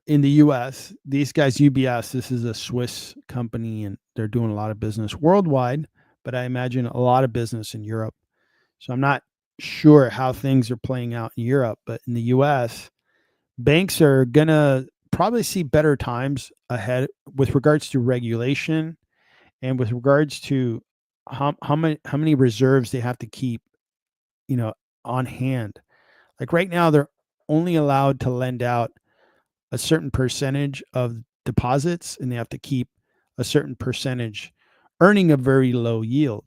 In the US, these guys, UBS, this is a Swiss company and they're doing a lot of business worldwide, but I imagine a lot of business in Europe. So I'm not sure how things are playing out in Europe, but in the US, banks are going to probably see better times ahead with regards to regulation and with regards to how many reserves they have to keep, on hand. Like right now, they're only allowed to lend out a certain percentage of deposits, and they have to keep a certain percentage, earning a very low yield,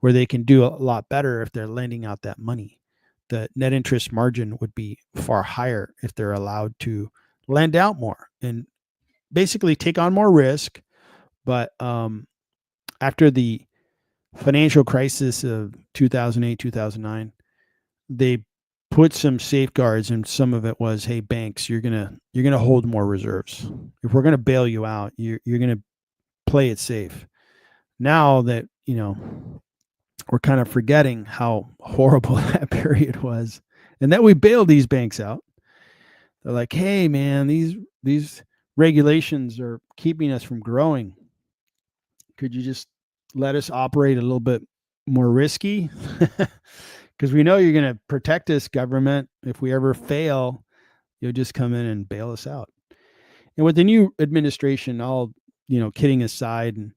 where they can do a lot better if they're lending out that money. The net interest margin would be far higher if they're allowed to lend out more and basically take on more risk. But after the financial crisis of 2008, 2009, they put some safeguards, and some of it was, hey, banks, you're gonna hold more reserves. If we're gonna bail you out, you're gonna play it safe. Now that we're kind of forgetting how horrible that period was, and that we bailed these banks out. They're like, hey, man, these regulations are keeping us from growing. Could you just let us operate a little bit more risky? Because we know you're going to protect us, government. If we ever fail, you'll just come in and bail us out. And with the new administration, all kidding aside, and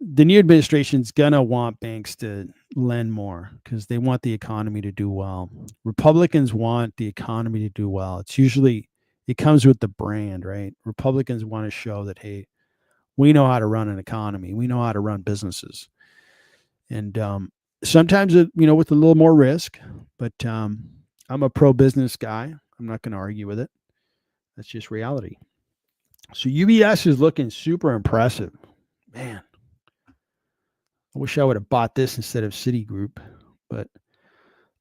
the new administration's gonna want banks to lend more because they want the economy to do well. Republicans want the economy to do well. It comes with the brand, right? Republicans want to show that, hey, we know how to run an economy, we know how to run businesses, and sometimes with a little more risk. But I'm a pro business guy. I'm not going to argue with it. That's just reality. So UBS is looking super impressive, man. I wish I would have bought this instead of Citigroup, but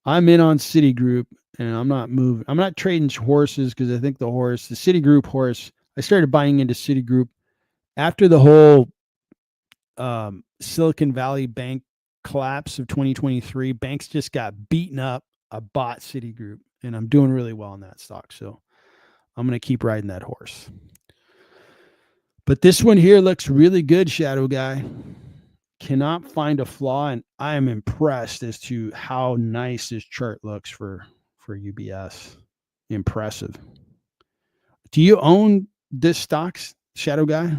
I'm in on Citigroup, and I'm not moving. I'm not trading horses because I think the Citigroup horse, I started buying into Citigroup after the whole Silicon Valley Bank collapse of 2023. Banks just got beaten up. I bought Citigroup, and I'm doing really well in that stock. So I'm going to keep riding that horse. But this one here looks really good, Shadow Guy. Cannot find a flaw, and I am impressed as to how nice this chart looks for UBS. Impressive. Do you own this stock, Shadow Guy,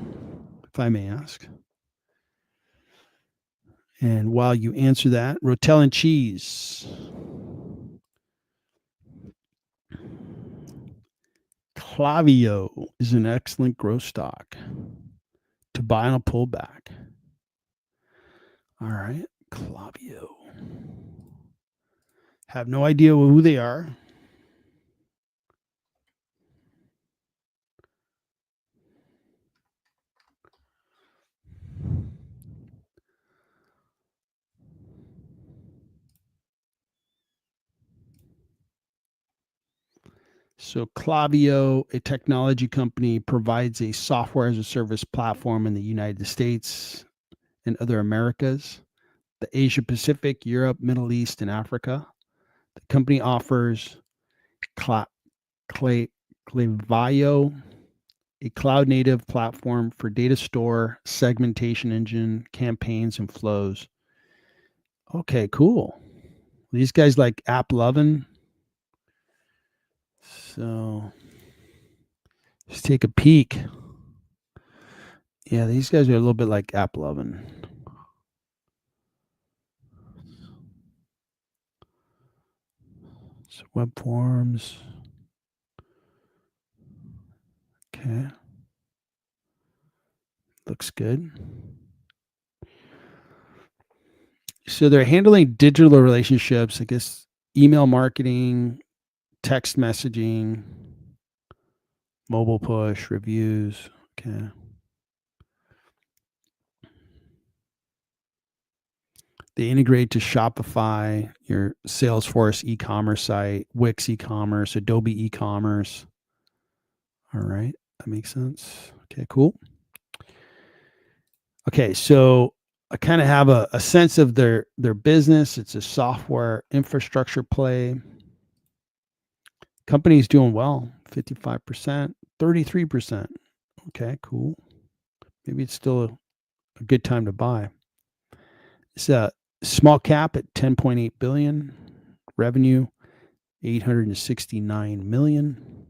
if I may ask? And while you answer that, Rotel and Cheese. Klaviyo is an excellent growth stock to buy on a pullback. All right, Klaviyo. Have no idea who they are. So Klaviyo, a technology company, provides a software as a service platform in the United States and other Americas, the Asia Pacific, Europe, Middle East, and Africa. The company offers Klaviyo, a cloud-native platform for data store, segmentation engine, campaigns, and flows. Okay, cool. These guys like AppLovin. So let's take a peek. Yeah, these guys are a little bit like AppLovin. So web forms. Okay. Looks good. So they're handling digital relationships, I guess, email marketing, text messaging, mobile push, reviews. Okay. They integrate to Shopify, your Salesforce e-commerce site, Wix e-commerce, Adobe e-commerce. All right. That makes sense. Okay, cool. Okay, so I kind of have a sense of their business. It's a software infrastructure play. Company's doing well, 55%, 33%. Okay, cool. Maybe it's still a good time to buy. It's a small cap at 10.8 billion, revenue 869 million,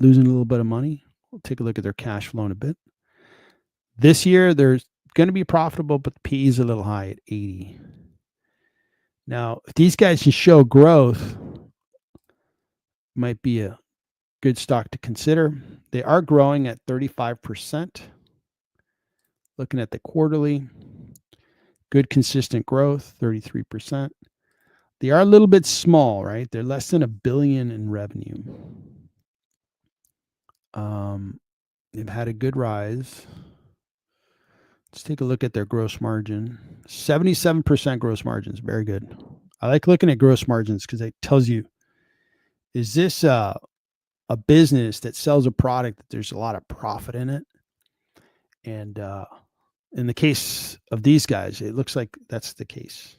losing a little bit of money. We'll take a look at their cash flow in a bit. This year, they're going to be profitable, but the PE is a little high at 80. Now, if these guys can show growth, might be a good stock to consider. They are growing at 35%. Looking at the quarterly, good consistent growth, 33%. They are a little bit small, right? They're less than $1 billion in revenue. They've had a good rise. Let's take a look at their gross margin. 77% gross margins, very good. I like looking at gross margins because it tells you, is this a business that sells a product that there's a lot of profit in it? And in the case of these guys, it looks like that's the case.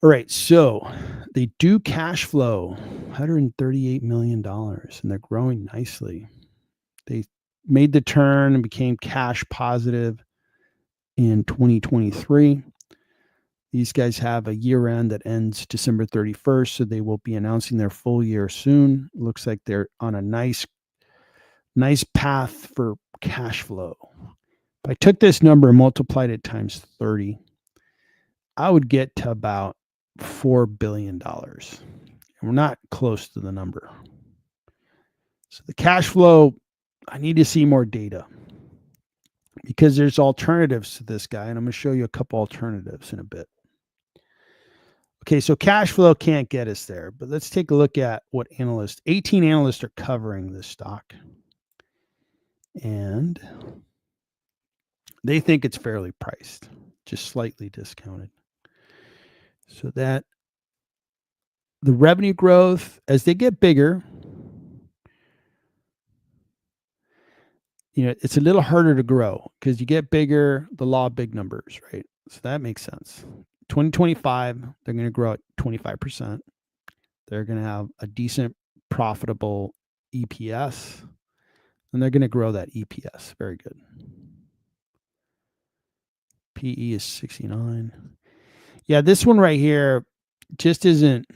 All right, so they do cash flow $138 million, and they're growing nicely. They made the turn and became cash positive in 2023. These guys have a year end that ends December 31st, so they will be announcing their full year soon. Looks like they're on a nice path for cash flow. If I took this number and multiplied it times 30, I would get to about $4 billion. And we're not close to the number. So the cash flow, I need to see more data because there's alternatives to this guy, and I'm going to show you a couple alternatives in a bit. Okay, so cash flow can't get us there, but let's take a look at what 18 analysts are covering this stock. And they think it's fairly priced, just slightly discounted. So that the revenue growth, as they get bigger, it's a little harder to grow because you get bigger, the law of big numbers, right? So that makes sense. 2025, they're going to grow at 25%. They're going to have a decent, profitable EPS, and they're going to grow that EPS. Very good. PE is 69. Yeah, this one right here just isn't.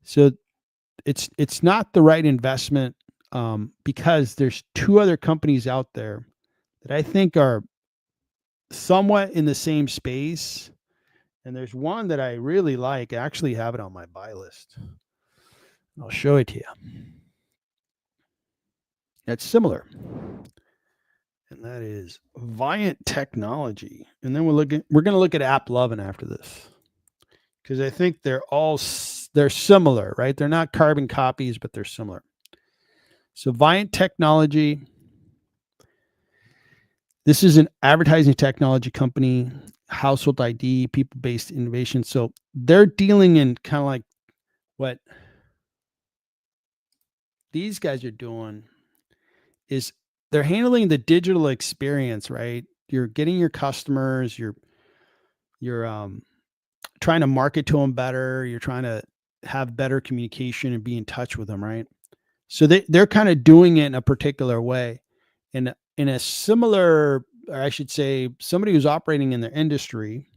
So it's not the right investment because there's two other companies out there that I think are somewhat in the same space. And there's one that I really like. I actually have it on my buy list. I'll show it to you. It's similar. And that is Viant Technology. And then we're going to look at AppLovin after this. Because I think they're similar, right? They're not carbon copies, but they're similar. So Viant Technology, this is an advertising technology company, household ID, people-based innovation. So they're dealing in kind of like what these guys are doing is they're handling the digital experience, right? You're getting your customers, you're trying to market to them better, you're trying to have better communication and be in touch with them, right? So they're kind of doing it in a particular way. And in a similar, or I should say, somebody who's operating in their industry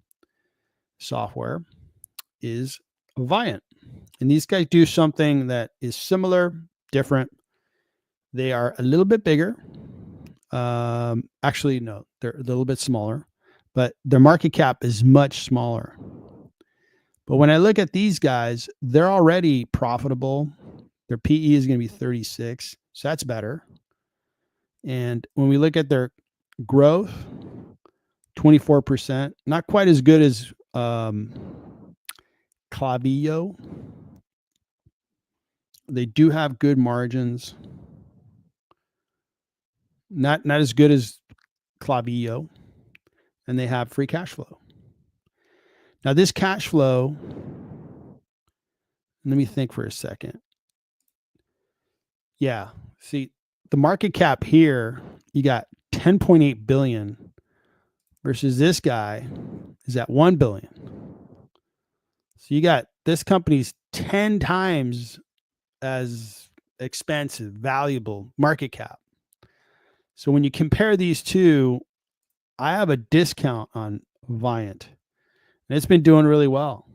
software is Viant. And these guys do something that is similar, different. They are a little bit bigger. Actually, no, they're a little bit smaller, but their market cap is much smaller. But when I look at these guys, they're already profitable. Their PE is going to be 36. So that's better. And when we look at their growth, 24%, not quite as good as Klaviyo. They do have good margins. Not as good as Klaviyo. And they have free cash flow. Now this cash flow, let me think for a second. Yeah, see, the market cap here, you got 10.8 billion versus this guy is at 1 billion. So you got this company's 10 times as expensive, valuable market cap. So when you compare these two, I have a discount on Viant. And it's been doing really well.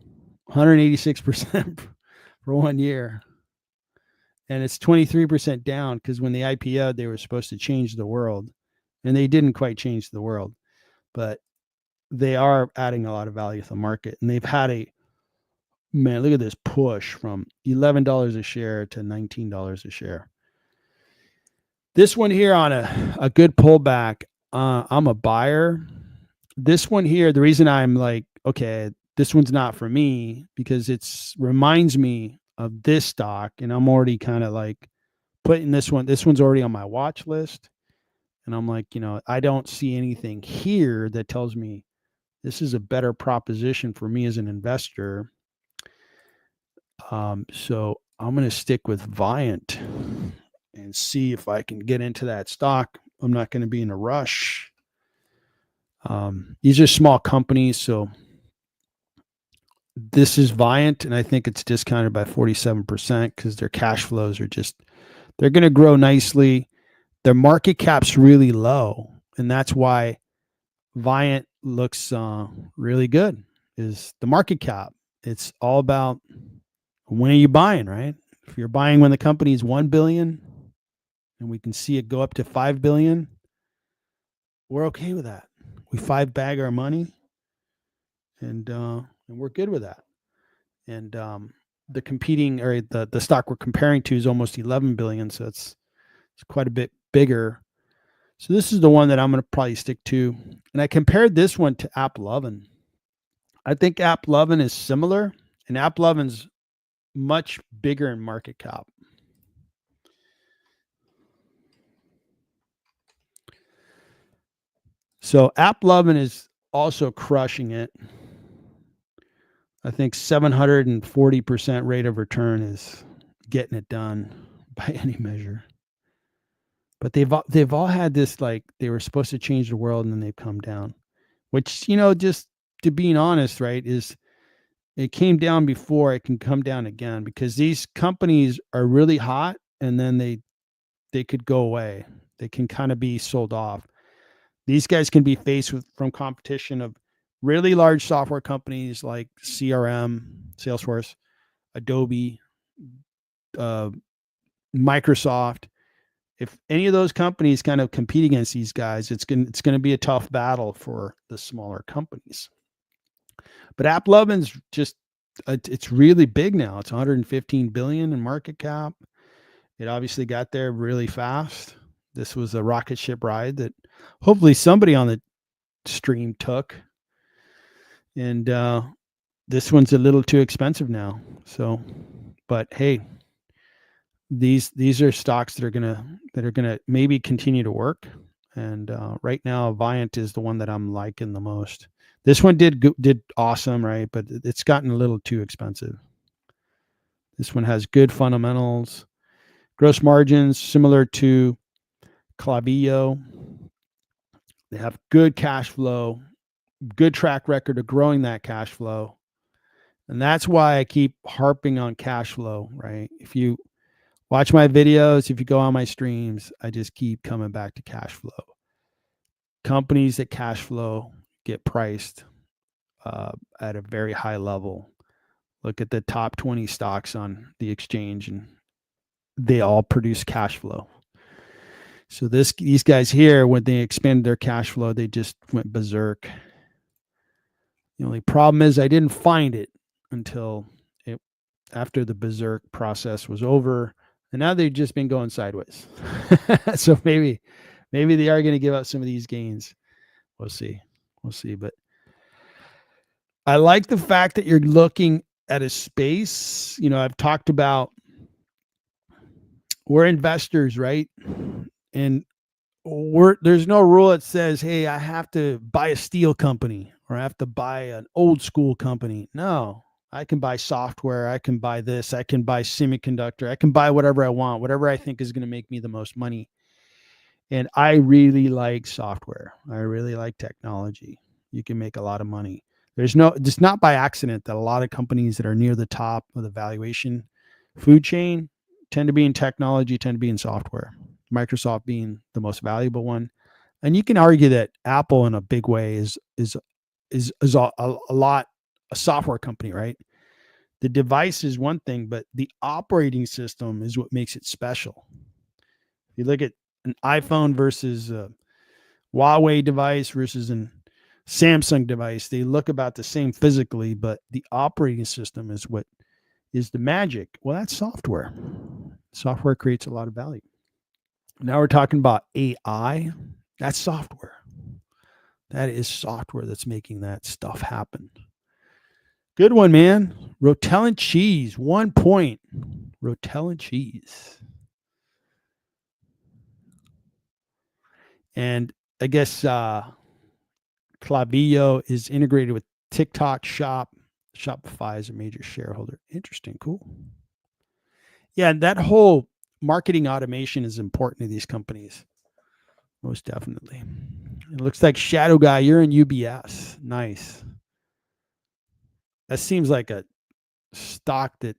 186% for 1 year. And it's 23% down because when they IPO'd, they were supposed to change the world. And they didn't quite change the world. But they are adding a lot of value to the market. And they've had look at this push from $11 a share to $19 a share. This one here on a good pullback, I'm a buyer. This one here, the reason I'm like, okay, this one's not for me because it's reminds me of this stock, and I'm already kind of like putting this one's already on my watch list. And I'm like, I don't see anything here that tells me This is a better proposition for me as an investor. So I'm going to stick with Viant and see if I can get into that stock. I'm not going to be in a rush. These are small companies, so this is Viant, and I think it's discounted by 47% because their cash flows are they're going to grow nicely. Their market cap's really low, and that's why Viant looks really good, is the market cap. It's all about when are you buying, right? If you're buying when the company is 1 billion and we can see it go up to 5 billion, we're okay with that. We 5-bag our money and we're good with that. And the competing, or the stock we're comparing to, is almost 11 billion, so it's quite a bit bigger. So this is the one that I'm going to probably stick to. And I compared this one to AppLovin. I think AppLovin is similar, and AppLovin's much bigger in market cap. So AppLovin is also crushing it. I think 740% rate of return is getting it done by any measure. But they've all had this, like, they were supposed to change the world and then they've come down, which, just to being honest, right, is it came down before, it can come down again, because these companies are really hot and then they could go away. They can kind of be sold off. These guys can be faced from competition of really large software companies like CRM, Salesforce, Adobe, Microsoft. If any of those companies kind of compete against these guys, it's going to be a tough battle for the smaller companies. But AppLovin's it's really big now. It's 115 billion in market cap. It obviously got there really fast. This was a rocket ship ride that hopefully somebody on the stream took. And this one's a little too expensive now. So, but hey, these are stocks that are gonna maybe continue to work. And right now, Viant is the one that I'm liking the most. This one did awesome, right? But it's gotten a little too expensive. This one has good fundamentals, gross margins similar to Klaviyo. They have good cash flow, good track record of growing that cash flow. And that's why I keep harping on cash flow, right? If you watch my videos, if you go on my streams, I just keep coming back to cash flow. Companies that cash flow get priced at a very high level. Look at the top 20 stocks on the exchange, and they all produce cash flow. So these guys here, when they expanded their cash flow, they just went berserk. The only problem is I didn't find it until after the berserk process was over, and now they've just been going sideways. So maybe they are going to give up some of these gains. We'll see. But I like the fact that you're looking at a space. I've talked about, we're investors, right? And there's no rule that says, hey, I have to buy a steel company or I have to buy an old school company. No, I can buy software. I can buy this. I can buy semiconductor. I can buy whatever I want, whatever I think is going to make me the most money. And I really like software. I really like technology. You can make a lot of money. It's not by accident that a lot of companies that are near the top of the valuation food chain tend to be in technology, tend to be in software. Microsoft being the most valuable one. And you can argue that Apple in a big way is a software company, right? The device is one thing, but the operating system is what makes it special. You look at an iPhone versus a Huawei device versus an Samsung device, they look about the same physically, but the operating system is what is the magic. Well, that's software. Software creates a lot of value. Now we're talking about AI. That's software. That is software that's making that stuff happen. Good one, man. Rotel & Cheese, 1 point. Rotel & Cheese. And I guess Klaviyo is integrated with TikTok Shop. Shopify is a major shareholder. Interesting. Cool. Yeah, and that whole marketing automation is important to these companies. Most definitely. It looks like Shadow Guy, you're in UBS. Nice. That seems like a stock that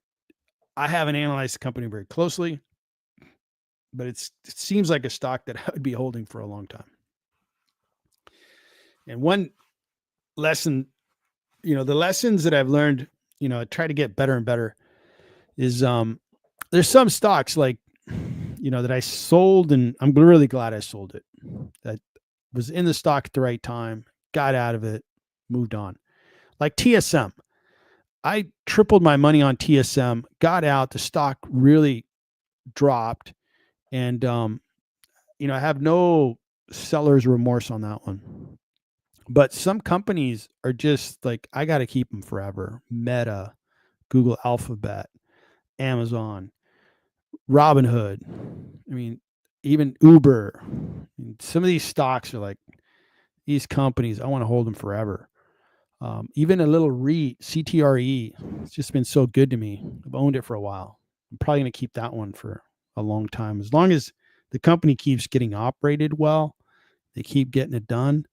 I haven't analyzed the company very closely, but it seems like a stock that I would be holding for a long time. And one lesson, the lessons that I've learned, I try to get better and better is there's some stocks like, that I sold, and I'm really glad I sold it. That was in the stock at the right time, got out of it, moved on. Like TSM. I tripled my money on TSM, got out, the stock really dropped, and I have no seller's remorse on that one. But some companies are just like, I got to keep them forever. Meta, Google Alphabet, Amazon, Robinhood. I mean, even Uber. Some of these stocks are like, these companies, I want to hold them forever. Even a little REIT, CTRE, it's just been so good to me. I've owned it for a while. I'm probably going to keep that one for a long time. As long as the company keeps getting operated well, they keep getting it done,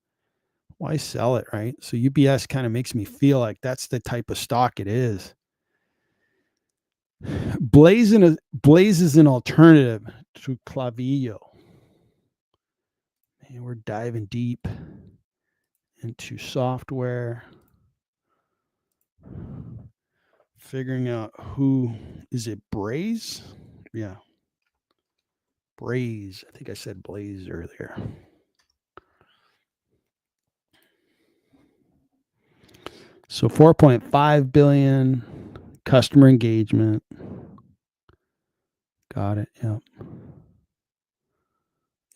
why sell it, right? So UBS kind of makes me feel like that's the type of stock it is. Blaze is an alternative to Klaviyo. And we're diving deep into software, figuring out who is it. Braze? Yeah. Braze. I think I said Blaze earlier. So 4.5 billion customer engagement. Got it. Yeah.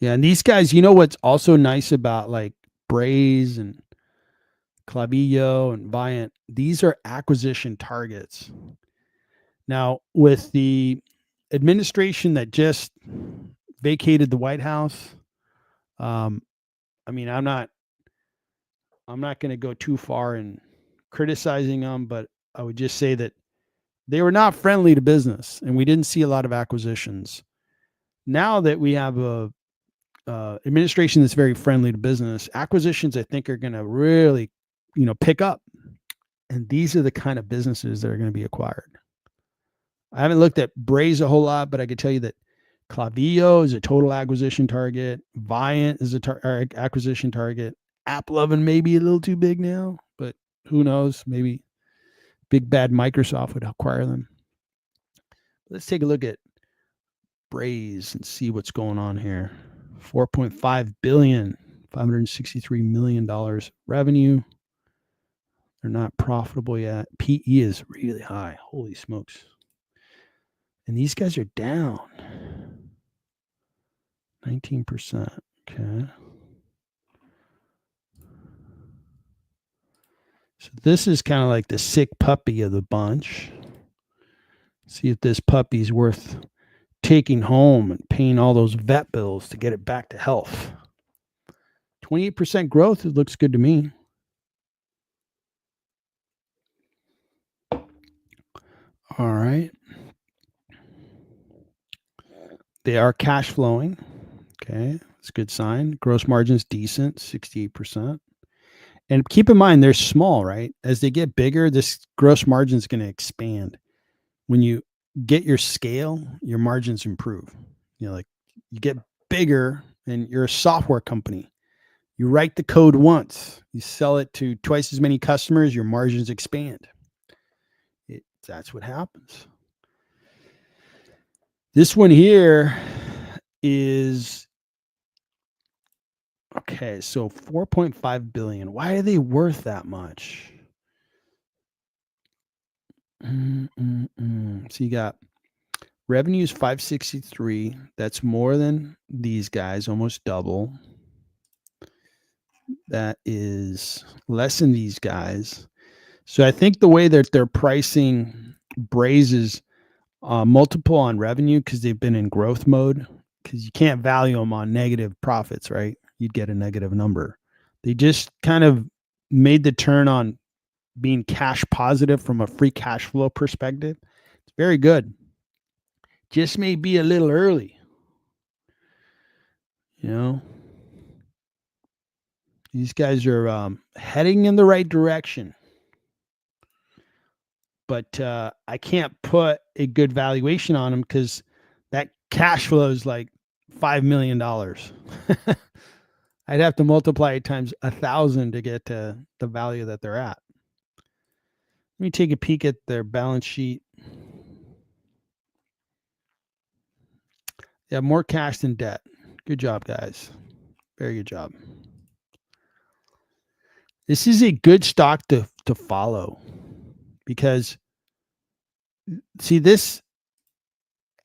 Yeah. And these guys, what's also nice about like Braze and Klaviyo and Viant, these are acquisition targets. Now, with the administration that just vacated the White House, I'm not going to go too far in criticizing them, but I would just say that they were not friendly to business, and we didn't see a lot of acquisitions. Now that we have a administration that's very friendly to business, acquisitions I think are going to really, pick up. And these are the kind of businesses that are going to be acquired. I haven't looked at Braze a whole lot, but I could tell you that Klaviyo is a total acquisition target. Viant is a acquisition target. AppLovin may be a little too big now, but who knows? Maybe big bad Microsoft would acquire them. Let's take a look at Braze and see what's going on here. 4.5 billion, $563 million revenue. They're not profitable yet. PE is really high. Holy smokes. And these guys are down 19%. Okay. So this is kind of like the sick puppy of the bunch. See if this puppy's worth taking home and paying all those vet bills to get it back to health. 28% growth, it looks good to me. All right. They are cash flowing. Okay, that's a good sign. Gross margin's decent, 68%. And keep in mind, they're small, right? As they get bigger, this gross margin is going to expand. When you get your scale, your margins improve. Like you get bigger and you're a software company. You write the code once, you sell it to twice as many customers, your margins expand. That's what happens. This one here is okay. So 4.5 billion. Why are they worth that much? So you got revenues 563. That's more than these guys, almost double. That is less than these guys. So I think the way that they're pricing Braze is multiple on revenue because they've been in growth mode, because you can't value them on negative profits, right? You'd get a negative number. They just kind of made the turn on being cash positive from a free cash flow perspective. It's very good. Just may be a little early. You know, these guys are heading in the right direction. But I can't put a good valuation on them because that cash flow is like $5 million. I'd have to multiply it times 1,000 to get to the value that they're at. Let me take a peek at their balance sheet. They have more cash than debt. Good job, guys. Very good job. This is a good stock to follow because, see, this,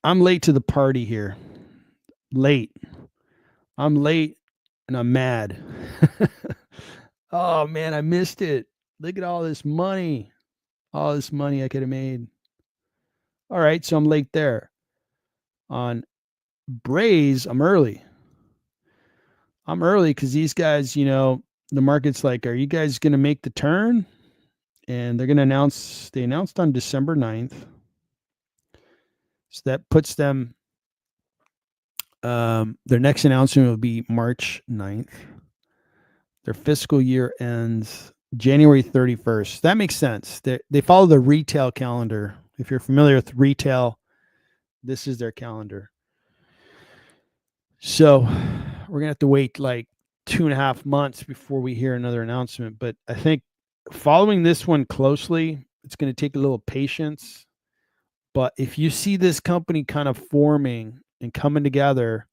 I'm late to the party here. Late. I'm late and I'm mad. Oh, man, I missed it. Look at all this money. All this money I could have made. All right, so I'm late there. On Braze, I'm early. I'm early because these guys, you know, the market's like, are you guys going to make the turn? And they're going to announce, they announced on December 9th. So that puts them, their next announcement will be March 9th. Their fiscal year ends January 31st. That makes sense. They follow the retail calendar. If you're familiar with retail, this is their calendar. So we're going to have to wait like 2.5 months before we hear another announcement. But I think following this one closely, it's going to take a little patience. But if you see this company kind of forming and coming together,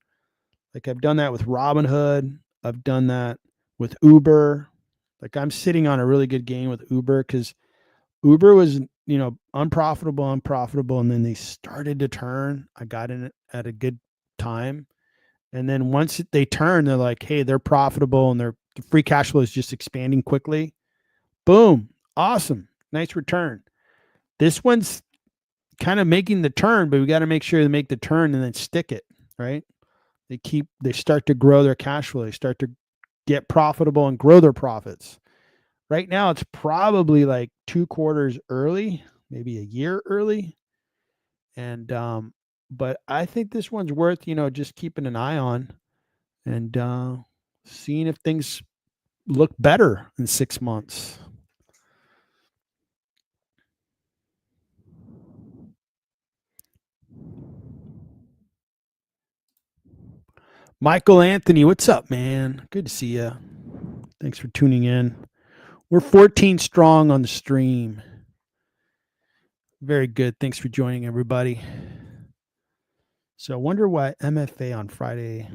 like I've done that with Robinhood, I've done that with Uber. Like I'm sitting on a really good gain with Uber because Uber was, you know, unprofitable, and then they started to turn. I got in it at a good time. And then once they turn, they're like, hey, they're profitable and their free cash flow is just expanding quickly. Boom. Awesome. Nice return. This one's kind of making the turn, but we got to make sure they make the turn and then stick it, right? They start to grow their cash flow. They start to get profitable and grow their profits. Right now, it's probably like 2 quarters early, maybe a year early. And, but I think this one's worth, you know, just keeping an eye on and seeing if things look better in 6 months. Michael Anthony, what's up, man? Good to see you. Thanks for tuning in. We're 14 strong on the stream. Very good. Thanks for joining, everybody. So I wonder why MFA on Friday.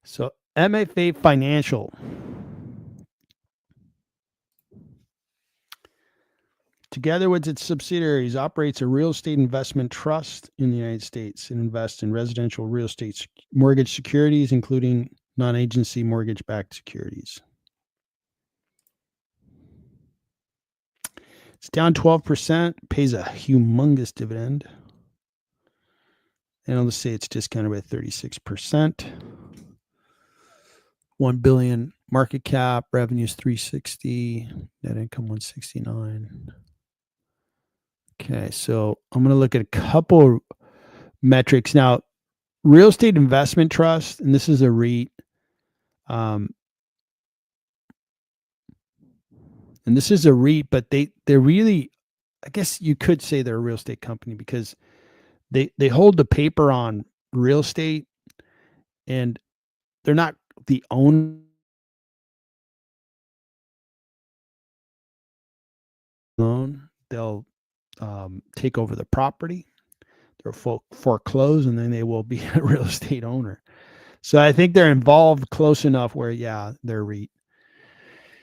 So MFA Financial. Together with its subsidiaries, operates a real estate investment trust in the United States and invests in residential real estate mortgage securities, including non-agency mortgage-backed securities. It's down 12%, pays a humongous dividend. And I'll just say it's discounted by 36%. $1 billion market cap, revenues 360, net income 169. Okay, so I'm going to look at a couple metrics now. Real estate investment trust, and this is a REIT. And this is a REIT, but they're really, I guess you could say they're a real estate company because they hold the paper on real estate, and they're not the owner. Loan, they'll take over the property, they'll foreclose, and then they will be a real estate owner. So I think they're involved close enough where, yeah, they're REIT.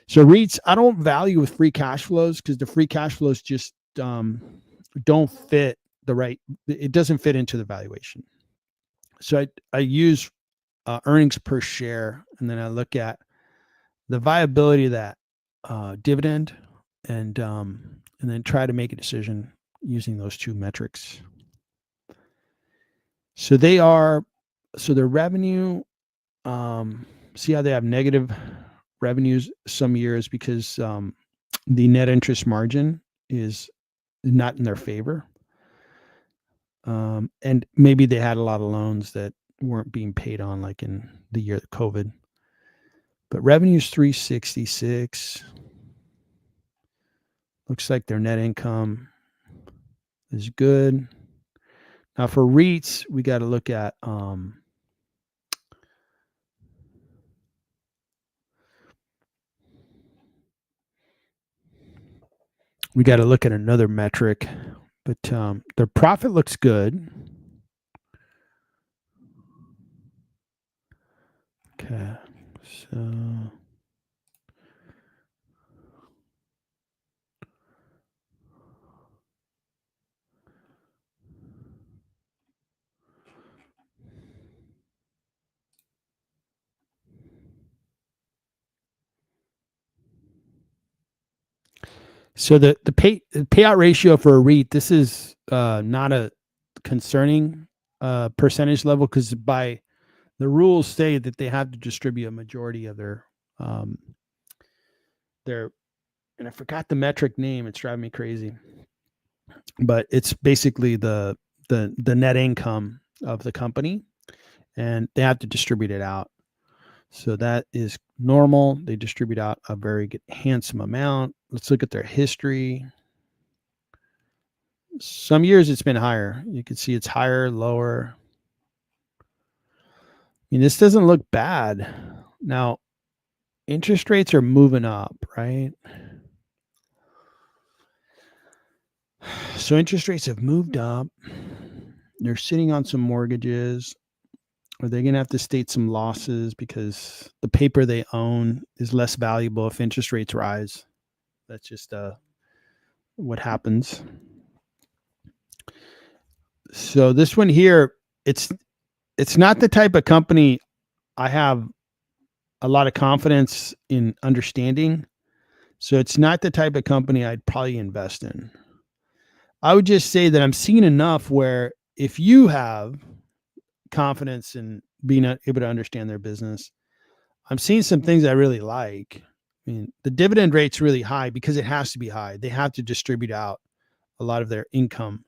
So REITs, I don't value with free cash flows because the free cash flows just don't fit it doesn't fit into the valuation. So I use earnings per share, and then I look at the viability of that dividend and and then try to make a decision using those two metrics. So their revenue, see how they have negative revenues some years because the net interest margin is not in their favor. And maybe they had a lot of loans that weren't being paid on, like in the year of COVID. But revenue's 366. Looks like their net income is good. Now for REITs, we got to look at another metric, but their profit looks good. Okay, so the payout ratio for a REIT, this is not a concerning percentage level, because by the rules say that they have to distribute a majority of their and I forgot the metric name. It's driving me crazy, but it's basically the net income of the company, and they have to distribute it out. So that is normal. They distribute out a very good, handsome amount. Let's look at their history. Some years it's been higher. You can see it's higher, lower. I mean, this doesn't look bad. Now, interest rates are moving up, right? So interest rates have moved up. They're sitting on some mortgages. Are they going to have to state some losses because the paper they own is less valuable if interest rates rise? That's just what happens. So this one here, it's not the type of company I have a lot of confidence in understanding. So it's not the type of company I'd probably invest in. I would just say that I'm seeing enough where if you have confidence in being able to understand their business, I'm seeing some things I really like. I mean, the dividend rate's really high because it has to be high. They have to distribute out a lot of their income.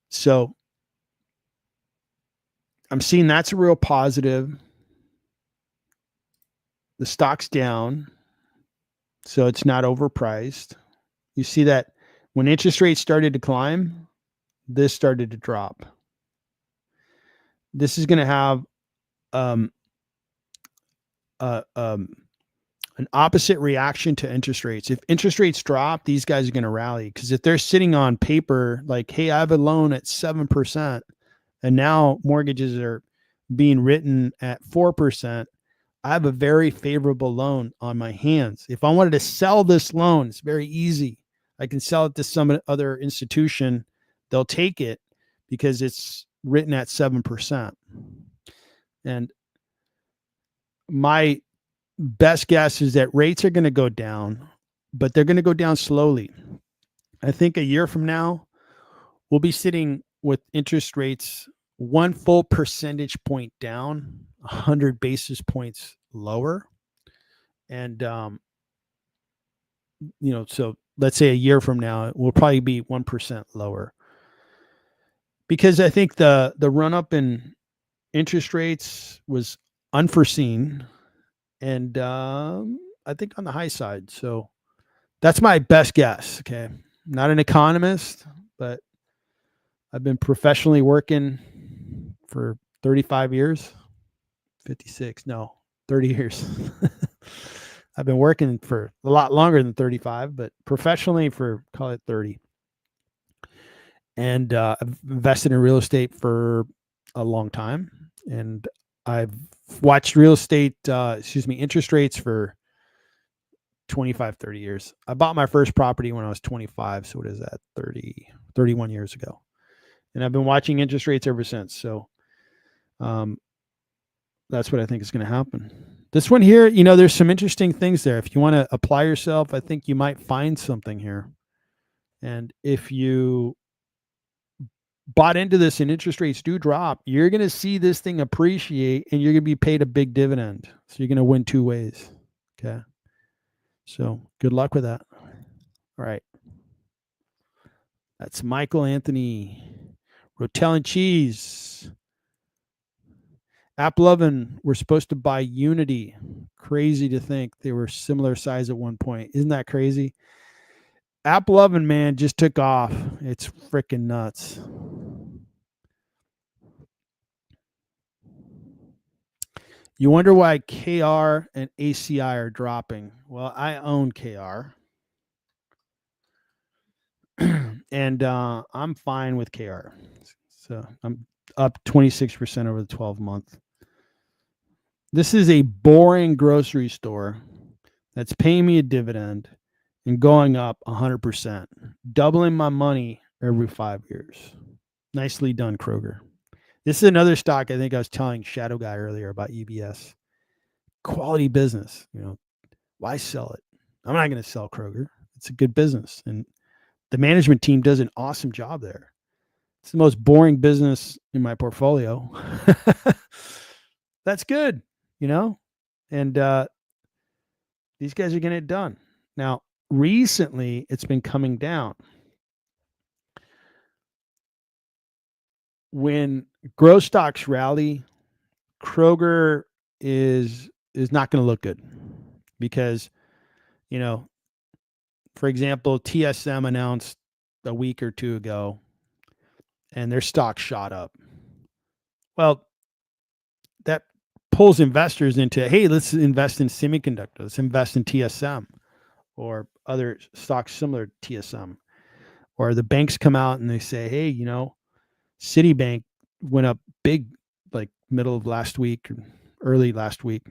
So I'm seeing that's a real positive. The stock's down, so it's not overpriced. You see that when interest rates started to climb, this started to drop. This is going to have an opposite reaction to interest rates. If interest rates drop, these guys are going to rally, because if they're sitting on paper like, hey, I have a loan at 7%, and now mortgages are being written at 4%, I have a very favorable loan on my hands. If I wanted to sell this loan, it's very easy. I can sell it to some other institution. They'll take it because it's written at 7%. And my best guess is that rates are going to go down, but they're going to go down slowly. I think a year from now, we'll be sitting with interest rates 1 full percentage point down, 100 basis points lower. And, so let's say a year from now, it will probably be 1% lower. Because I think the run up in interest rates was unforeseen, and I think on the high side. So that's my best guess. Okay. Not an economist, but I've been professionally working for 35 years, 56, no, 30 years. I've been working for a lot longer than 35, but professionally for, call it 30. And I've invested in real estate for a long time. And I've watched interest rates for 25, 30 years. I bought my first property when I was 25. So what is that? 31 years ago. And I've been watching interest rates ever since. So that's what I think is going to happen. This one here, you know, there's some interesting things there. If you want to apply yourself, I think you might find something here. And if you bought into this and interest rates do drop, you're going to see this thing appreciate and you're going to be paid a big dividend. So you're going to win two ways. Okay. So good luck with that. All right. That's Michael Anthony. Rotel and Cheese. AppLovin, we're supposed to buy Unity. Crazy to think they were similar size at one point. Isn't that crazy? AppLovin, man, just took off. It's freaking nuts. You wonder why KR and ACI are dropping. Well, I own KR. And I'm fine with KR. So I'm up 26% over the 12-month. This is a boring grocery store that's paying me a dividend and going up 100%, doubling my money every 5 years. Nicely done, Kroger. This is another stock I think I was telling Shadow Guy earlier about UBS. Quality business. You know, why sell it? I'm not going to sell Kroger. It's a good business. And the management team does an awesome job there. It's the most boring business in my portfolio. That's good, you know? And these guys are getting it done. Now, recently, it's been coming down. When growth stocks rally, Kroger is not going to look good because, you know, for example, TSM announced a week or two ago and their stock shot up. Well, that pulls investors into, hey, let's invest in semiconductors, let's invest in TSM or other stocks similar to TSM. Or the banks come out and they say, hey, you know, Citibank went up big like middle of last week or early last week.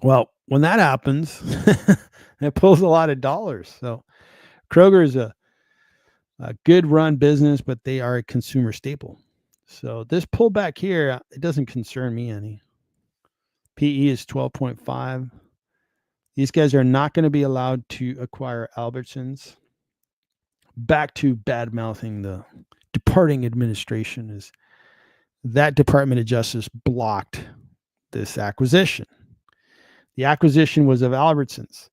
Well, when that happens, it pulls a lot of dollars. So Kroger is a good run business, but they are a consumer staple. So this pullback here, it doesn't concern me any. PE is 12.5. These guys are not going to be allowed to acquire Albertsons. Back to bad mouthing the departing administration is that Department of Justice blocked this acquisition. The acquisition was of Albertsons.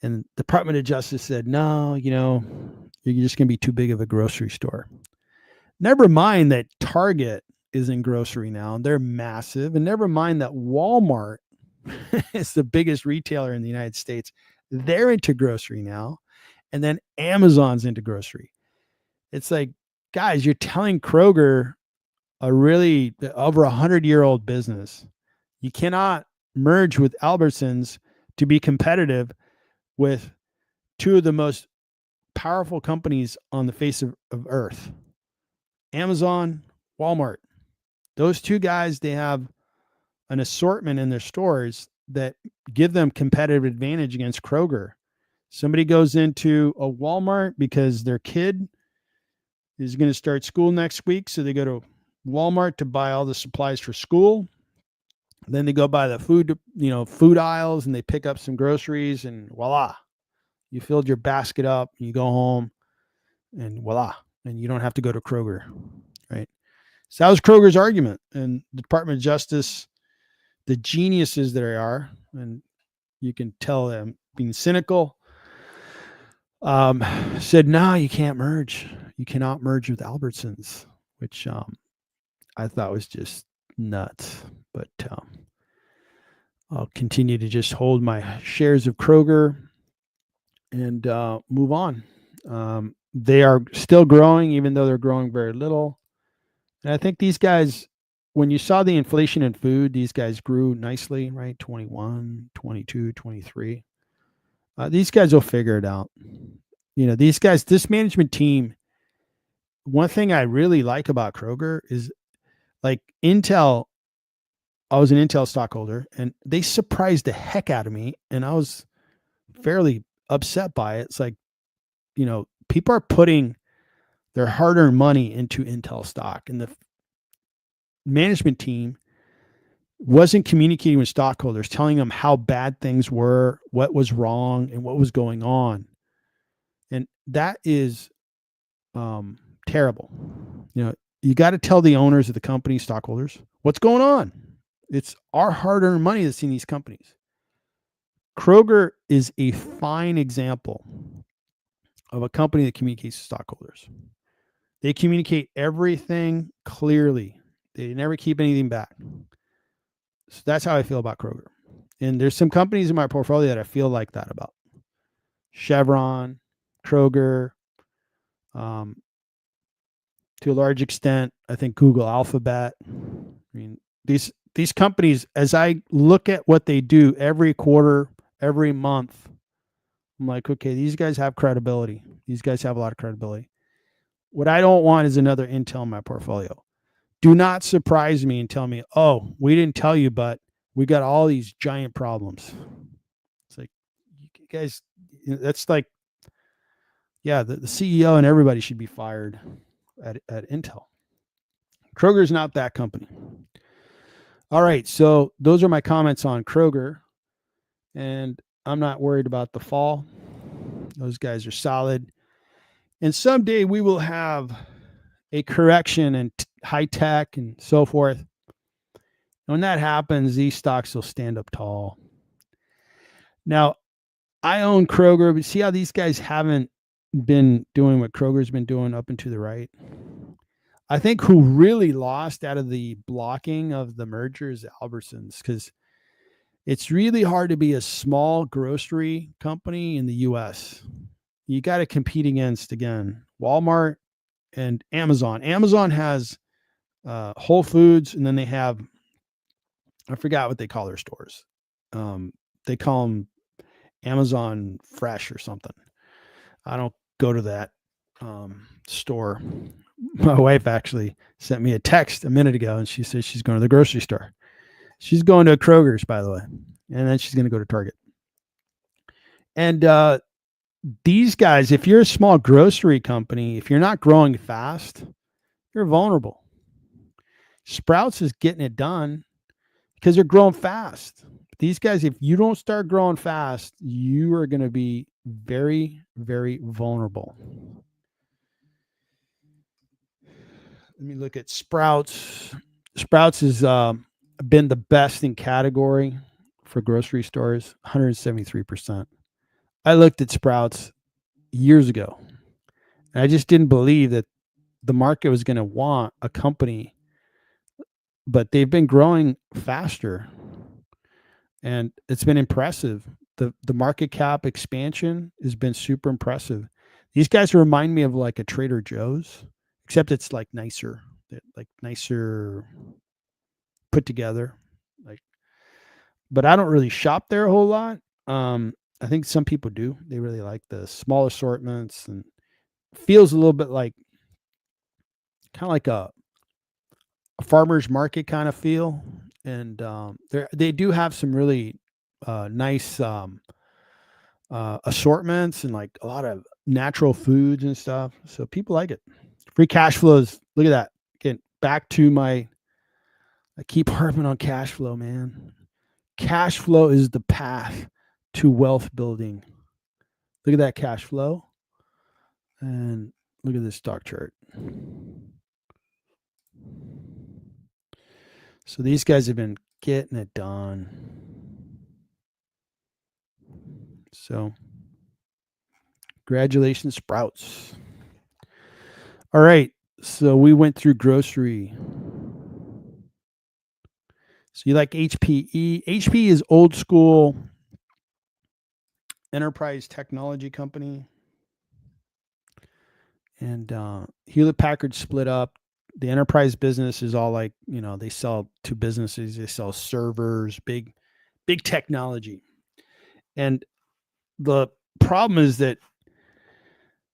And the Department of Justice said, no, you know, you're just going to be too big of a grocery store. Never mind that Target is in grocery now. They're massive. And never mind that Walmart is the biggest retailer in the United States. They're into grocery now. And then Amazon's into grocery. It's like, guys, you're telling Kroger, a really over 100-year-old business, you cannot merge with Albertsons to be competitive with two of the most powerful companies on the face of Earth. Amazon, Walmart. Those two guys, they have an assortment in their stores that give them competitive advantage against Kroger. Somebody goes into a Walmart because their kid is going to start school next week. So they go to Walmart to buy all the supplies for school. Then they go by the food aisles and they pick up some groceries and voila, you filled your basket up and you go home and voila, and you don't have to go to Kroger, right? So that was Kroger's argument. And the Department of Justice, the geniuses that they are, and you can tell them being cynical, said, no, you can't merge. You cannot merge with Albertsons, which I thought was just nuts. But I'll continue to just hold my shares of Kroger and move on. They are still growing, even though they're growing very little. And I think these guys, when you saw the inflation in food, these guys grew nicely, right? 21, 22, 23. These guys will figure it out. You know, these guys, this management team, one thing I really like about Kroger is like Intel. I was an Intel stockholder and they surprised the heck out of me. And I was fairly upset by it. It's like, you know, people are putting their hard-earned money into Intel stock, and the management team wasn't communicating with stockholders, telling them how bad things were, what was wrong, and what was going on. And that is terrible. You know, you got to tell the owners of the company, stockholders, what's going on. It's our hard-earned money that's in these companies. Kroger is a fine example of a company that communicates to stockholders. They communicate everything clearly. They never keep anything back. So that's how I feel about Kroger. And there's some companies in my portfolio that I feel like that about. Chevron, Kroger, to a large extent, I think Google Alphabet. I mean, these companies, as I look at what they do every quarter, every month, I'm like, okay, these guys have credibility. These guys have a lot of credibility. What I don't want is another Intel in my portfolio. Do not surprise me and tell me, oh, we didn't tell you, but we got all these giant problems. It's like, you guys, that's like, yeah, the CEO and everybody should be fired at Intel. Kroger's not that company. All right, so those are my comments on Kroger, and I'm not worried about the fall. Those guys are solid. And someday we will have a correction in high tech and so forth. When that happens, these stocks will stand up tall. Now, I own Kroger, but see how these guys haven't been doing what Kroger's been doing up and to the right? I think who really lost out of the blocking of the merger is Albertsons, because it's really hard to be a small grocery company in the U.S. You got to compete against, again, Walmart and Amazon. Amazon has Whole Foods, and then they have, I forgot what they call their stores. They call them Amazon Fresh or something. I don't go to that store. My wife actually sent me a text a minute ago, and she says she's going to the grocery store. She's going to Kroger's, by the way, and then she's going to go to Target. And these guys, if you're a small grocery company, if you're not growing fast, you're vulnerable. Sprouts is getting it done because they're growing fast. These guys, if you don't start growing fast, you are going to be very, very vulnerable. Let me look at Sprouts. Sprouts has been the best in category for grocery stores, 173%. I looked at Sprouts years ago, and I just didn't believe that the market was going to want a company, but they've been growing faster, and it's been impressive. The market cap expansion has been super impressive. These guys remind me of like a Trader Joe's, except it's like nicer put together. Like, but I don't really shop there a whole lot. I think some people do. They really like the small assortments, and feels a little bit like kind of like a farmer's market kind of feel. And they do have some really nice assortments and like a lot of natural foods and stuff. So people like it. Free cash flows. Look at that. Again, back to I keep harping on cash flow, man. Cash flow is the path to wealth building. Look at that cash flow. And look at this stock chart. So these guys have been getting it done. So congratulations, Sprouts. All right. So we went through grocery. So you like HPE. HPE is old school enterprise technology company. And Hewlett Packard split up. The enterprise business is all like, they sell to businesses. They sell servers, big technology. And the problem is that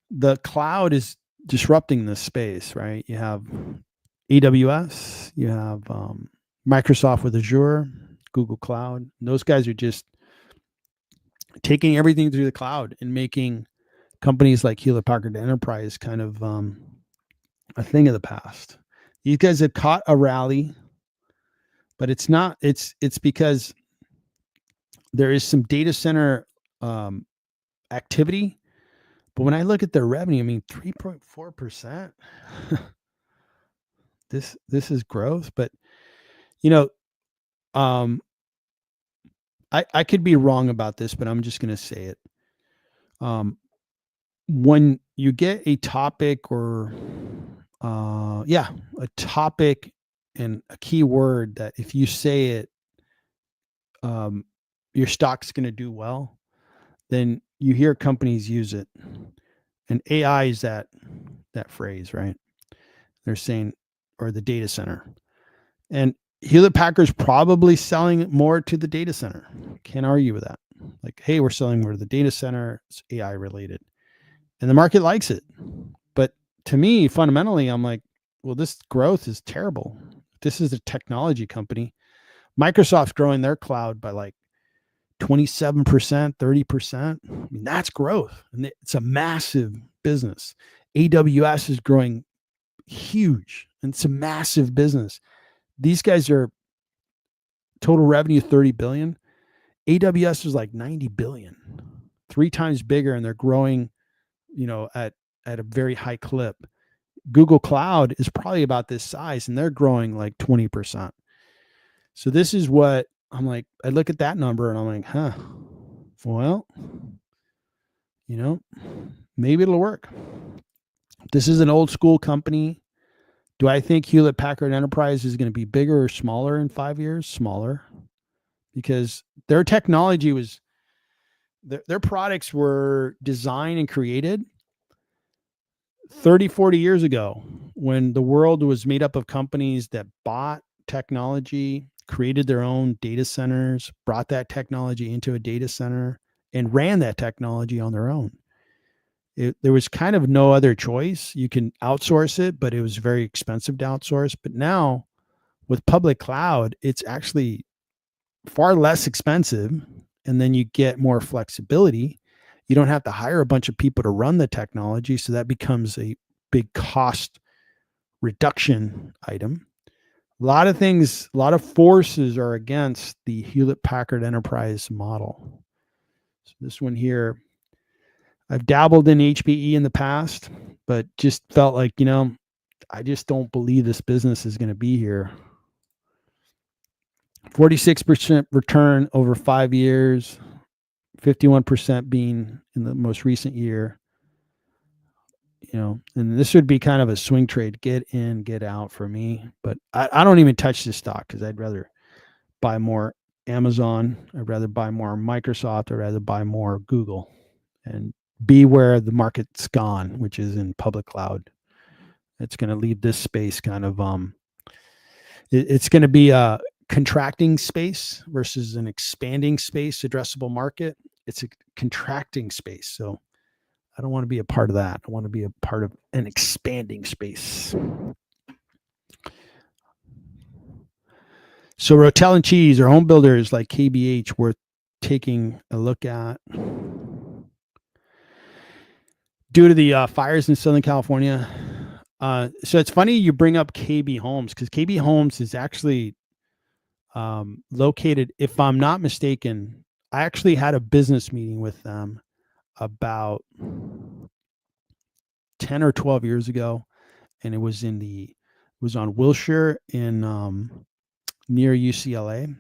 the cloud is disrupting this space, right? You have AWS, you have Microsoft with Azure, Google Cloud. Those guys are just taking everything through the cloud and making companies like Hewlett Packard Enterprise kind of a thing of the past. These guys have caught a rally. but it's not. It's because there is some data center activity. But when I look at their revenue, I mean 3.4%. This is growth, but you know, um, I could be wrong about this, but I'm just going to say it. When you get a topic or a topic and a key word that if you say it, your stock's going to do well, then you hear companies use it. And AI is that phrase, right? They're saying, or the data center. And Hewlett Packard's probably selling more to the data center. Can't argue with that. Like, hey, we're selling more to the data center. It's AI related. And the market likes it. But to me, fundamentally, I'm like, well, this growth is terrible. This is a technology company. Microsoft's growing their cloud by like 27%, 30%. I mean, that's growth. And it's a massive business. AWS is growing huge. And it's a massive business. These guys are total revenue 30 billion. AWS is like 90 billion, 3 times bigger, and they're growing, at a very high clip. Google Cloud is probably about this size, and they're growing like 20%. So this is what I'm like. I look at that number and I'm like, well, maybe it'll work. This is an old school company. Do I think Hewlett Packard Enterprise is going to be bigger or smaller in 5 years? Smaller, because their technology was, their products were designed and created 30, 40 years ago, when the world was made up of companies that bought technology, created their own data centers, brought that technology into a data center, and ran that technology on their own. There was kind of no other choice. You can outsource it, but it was very expensive to outsource. But now with public cloud, it's actually far less expensive. And then you get more flexibility. You don't have to hire a bunch of people to run the technology. So that becomes a big cost reduction item. A lot of things, a lot of forces are against the Hewlett Packard Enterprise model. So this one here, I've dabbled in HPE in the past, but just felt like, I just don't believe this business is going to be here. 46% return over 5 years, 51% being in the most recent year. And this would be kind of a swing trade, get in, get out for me. But I don't even touch this stock because I'd rather buy more Amazon. I'd rather buy more Microsoft. I'd rather buy more Google and be where the market's gone, which is in public cloud. It's going to leave this space kind of, it's going to be a contracting space versus an expanding space, addressable market. It's a contracting space. So I don't want to be a part of that. I want to be a part of an expanding space. So Rotel and Cheese or home builders like KBH worth taking a look at. Due to the fires in Southern California. So it's funny you bring up KB Homes, because KB Homes is actually located, if I'm not mistaken, I actually had a business meeting with them about 10 or 12 years ago. And it was on Wilshire in near UCLA,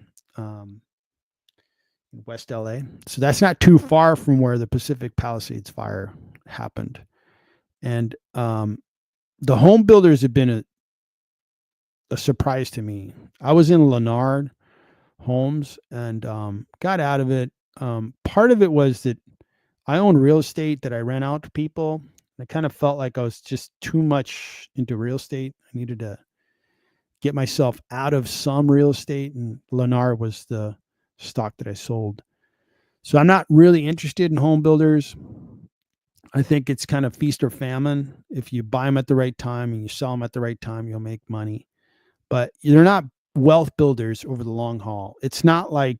West LA. So that's not too far from where the Pacific Palisades fire happened. And the home builders have been a surprise to me. I was in Lennard Homes and got out of it. Part of it was that I own real estate that I rent out to people. I kind of felt like I was just too much into real estate. I needed to get myself out of some real estate, and Lennard was the stock that I sold. So I'm not really interested in home builders. I think it's kind of feast or famine. If you buy them at the right time and you sell them at the right time, you'll make money. But they're not wealth builders over the long haul. It's not like,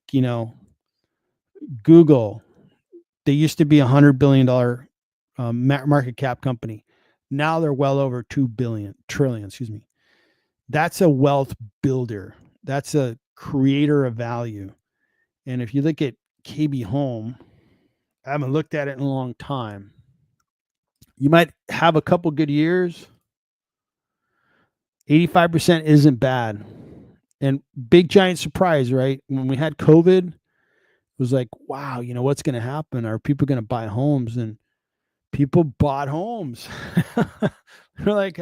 Google. They used to be $100 billion market cap company. Now they're well over 2 trillion. That's a wealth builder. That's a creator of value. And if you look at KB Home, I haven't looked at it in a long time. You might have a couple good years. 85% isn't bad. And big giant surprise, right? When we had COVID, it was like, wow, what's going to happen? Are people going to buy homes? And people bought homes. They're like,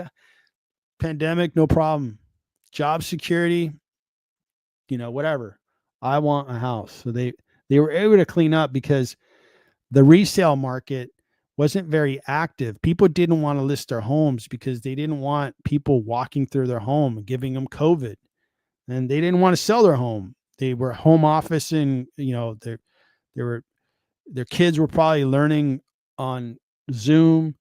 pandemic, no problem. Job security, whatever. I want a house. So they were able to clean up because the resale market wasn't very active. People didn't want to list their homes because they didn't want people walking through their home and giving them COVID. And they didn't want to sell their home. They were home office, and their kids were probably learning on Zoom.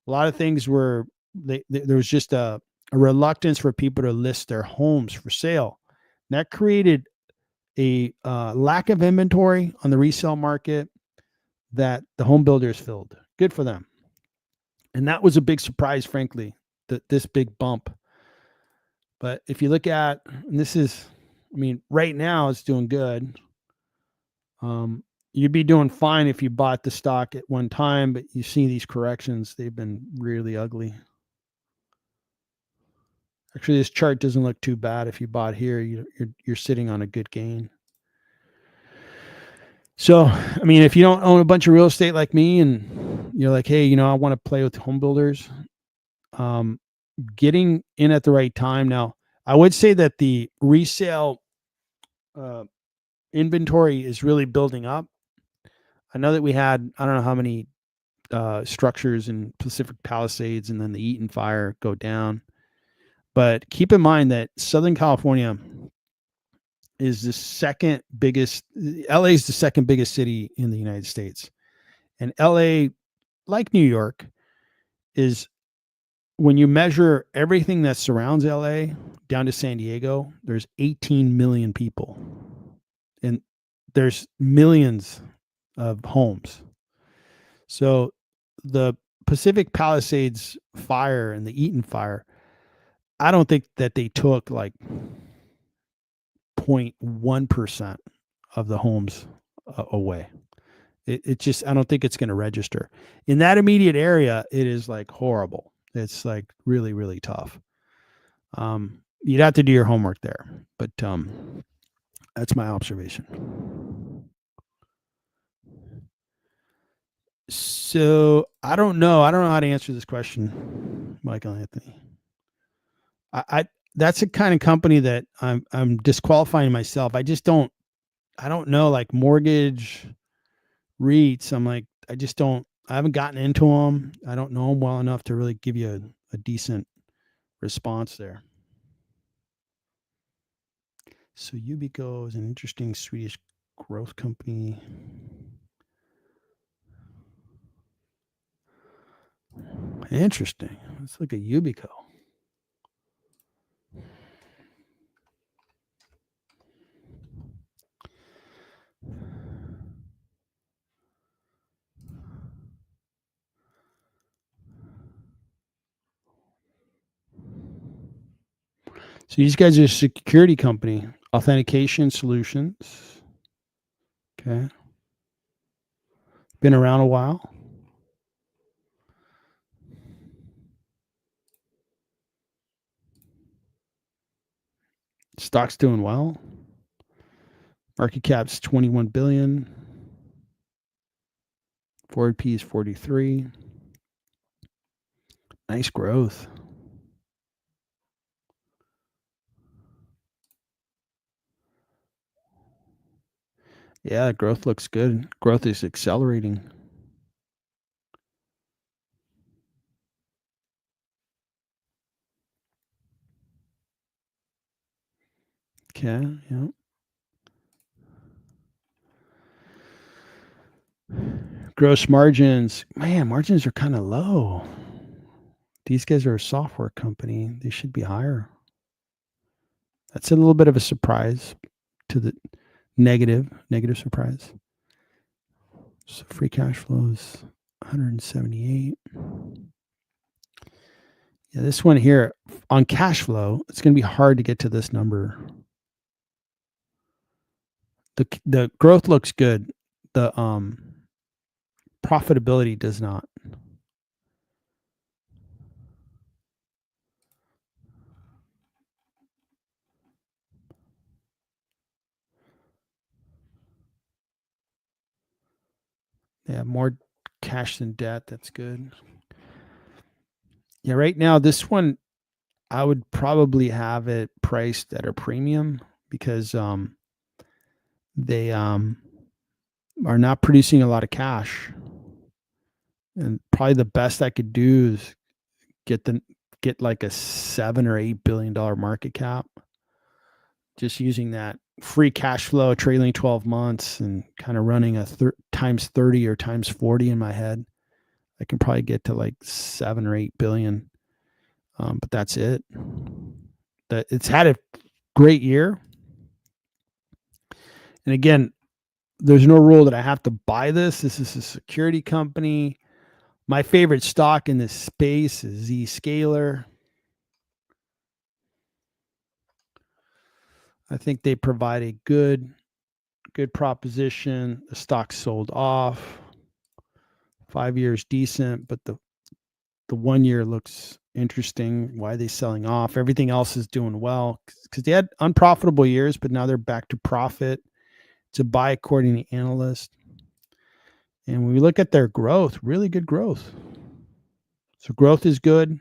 A lot of things were there was just a reluctance for people to list their homes for sale. That created a lack of inventory on the resale market that the home builders filled. Good for them. And that was a big surprise, frankly, this big bump. But if you look at, and this is, right now it's doing good. You'd be doing fine if you bought the stock at one time, but you see these corrections, they've been really ugly. Actually, this chart doesn't look too bad. If you bought here, you're sitting on a good gain. So, if you don't own a bunch of real estate like me, and you're like, hey, I want to play with home builders, getting in at the right time. Now, I would say that the resale inventory is really building up. I know that we had, I don't know how many structures in Pacific Palisades and then the Eaton fire go down. But keep in mind that Southern California is the second biggest, LA is the second biggest city in the United States. And LA, like New York, is, when you measure everything that surrounds LA down to San Diego, there's 18 million people. And there's millions of homes. So the Pacific Palisades fire and the Eaton fire, I don't think that they took like 0.1% of the homes away. It just, I don't think it's going to register. In that immediate area, it is like horrible. It's like really, really tough. You'd have to do your homework there, but that's my observation. So I don't know how to answer this question, Michael Anthony. I that's a kind of company that I'm disqualifying myself. I don't know, like mortgage REITs. I'm like, I haven't gotten into them. I don't know them well enough to really give you a decent response there. So Yubico is an interesting Swedish growth company. Interesting. Let's look at Yubico. So these guys are a security company, authentication solutions. Okay. Been around a while. Stock's doing well. Market cap's 21 billion. Forward P is 43. Nice growth. Yeah, growth looks good. Growth is accelerating. Okay, yeah. Gross margins. Man, margins are kind of low. These guys are a software company. They should be higher. That's a little bit of a surprise to the negative surprise. So free cash flow is 178. Yeah, this one here on cash flow, it's going to be hard to get to this number. The growth looks good. The profitability does not. They have more cash than debt. That's good. Yeah, right now this one I would probably have it priced at a premium because they are not producing a lot of cash. And probably the best I could do is get like a $7 or $8 billion market cap. Just using that free cash flow trailing 12 months and kind of running a times 30 or times 40 in my head. I can probably get to like 7 or 8 billion. But that's it. It's had a great year. And again, there's no rule that I have to buy this. This is a security company. My favorite stock in this space is Zscaler. I think they provide a good proposition. The stock sold off. 5 years decent, but the 1 year looks interesting. Why are they selling off? Everything else is doing well because they had unprofitable years, but now they're back to profit. It's a buy according to analysts. And when we look at their growth, really good growth. So growth is good.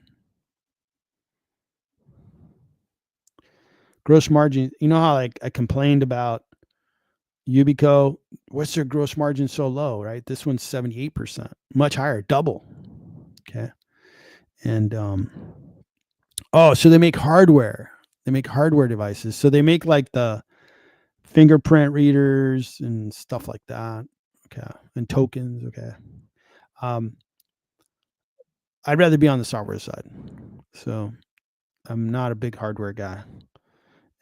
Gross margin, you know how like I complained about Yubico, what's their gross margin so low, right? This one's 78%, much higher, double. Okay. And so they make hardware. They make hardware devices. So they make like the fingerprint readers and stuff like that. Okay. And tokens. Okay. I'd rather be on the software side. So I'm not a big hardware guy.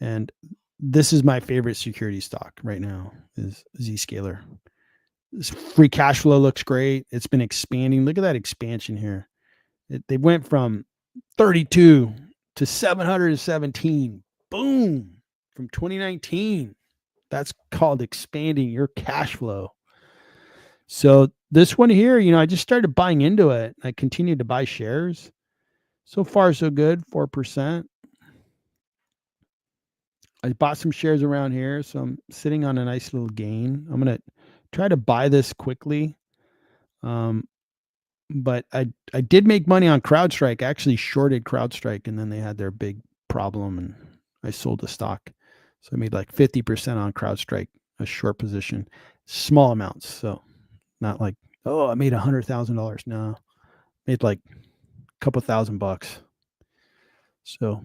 And this is my favorite security stock right now is Zscaler. This free cash flow looks great. It's been expanding. Look at that expansion here. They went from 32 to 717. Boom. From 2019. That's called expanding your cash flow. So this one here, I just started buying into it. I continued to buy shares. So far, so good, 4%. I bought some shares around here, so I'm sitting on a nice little gain. I'm going to try to buy this quickly. But I did make money on CrowdStrike. I actually shorted CrowdStrike, and then they had their big problem, and I sold the stock. So I made like 50% on CrowdStrike, a short position, small amounts. So not like, I made $100,000. No, made like a couple $1,000. So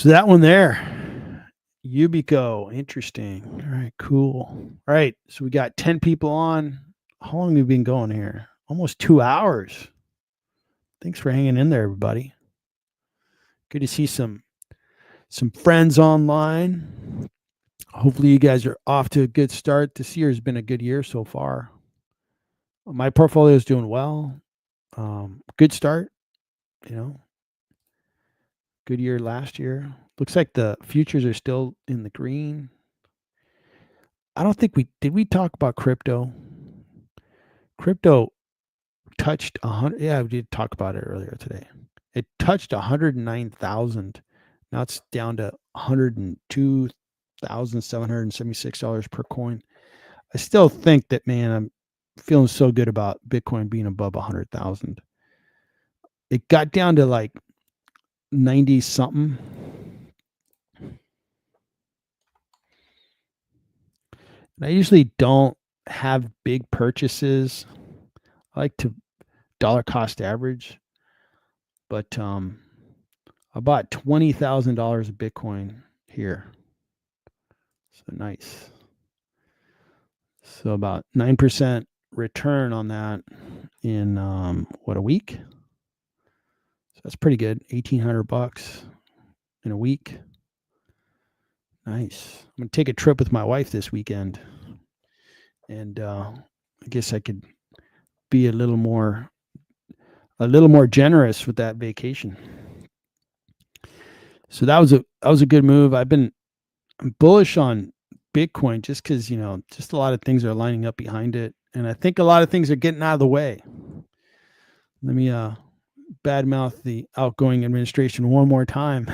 that one there, Yubico, interesting. All right, cool. All right, so we got 10 people on. How long have we been going here? Almost 2 hours. Thanks for hanging in there, everybody. Good to see some friends online. Hopefully you guys are off to a good start. This year has been a good year so far. My portfolio is doing well. Good start, good year last year. Looks like the futures are still in the green. I don't think did we talk about crypto? Crypto touched 100. Yeah, we did talk about it earlier today. It touched 109,000. Now it's down to $102,776 per coin. I still think that, man, I'm feeling so good about Bitcoin being above 100,000. It got down to like 90 something. And I usually don't have big purchases. I like to dollar cost average, but I bought $20,000 of Bitcoin here. So nice. So about 9% return on that in a week. So that's pretty good. $1,800 in a week. Nice. I'm gonna take a trip with my wife this weekend, and I guess I could be a little more generous with that vacation. So that was a good move. I'm bullish on Bitcoin just because, just a lot of things are lining up behind it. And I think a lot of things are getting out of the way. Let me badmouth the outgoing administration one more time.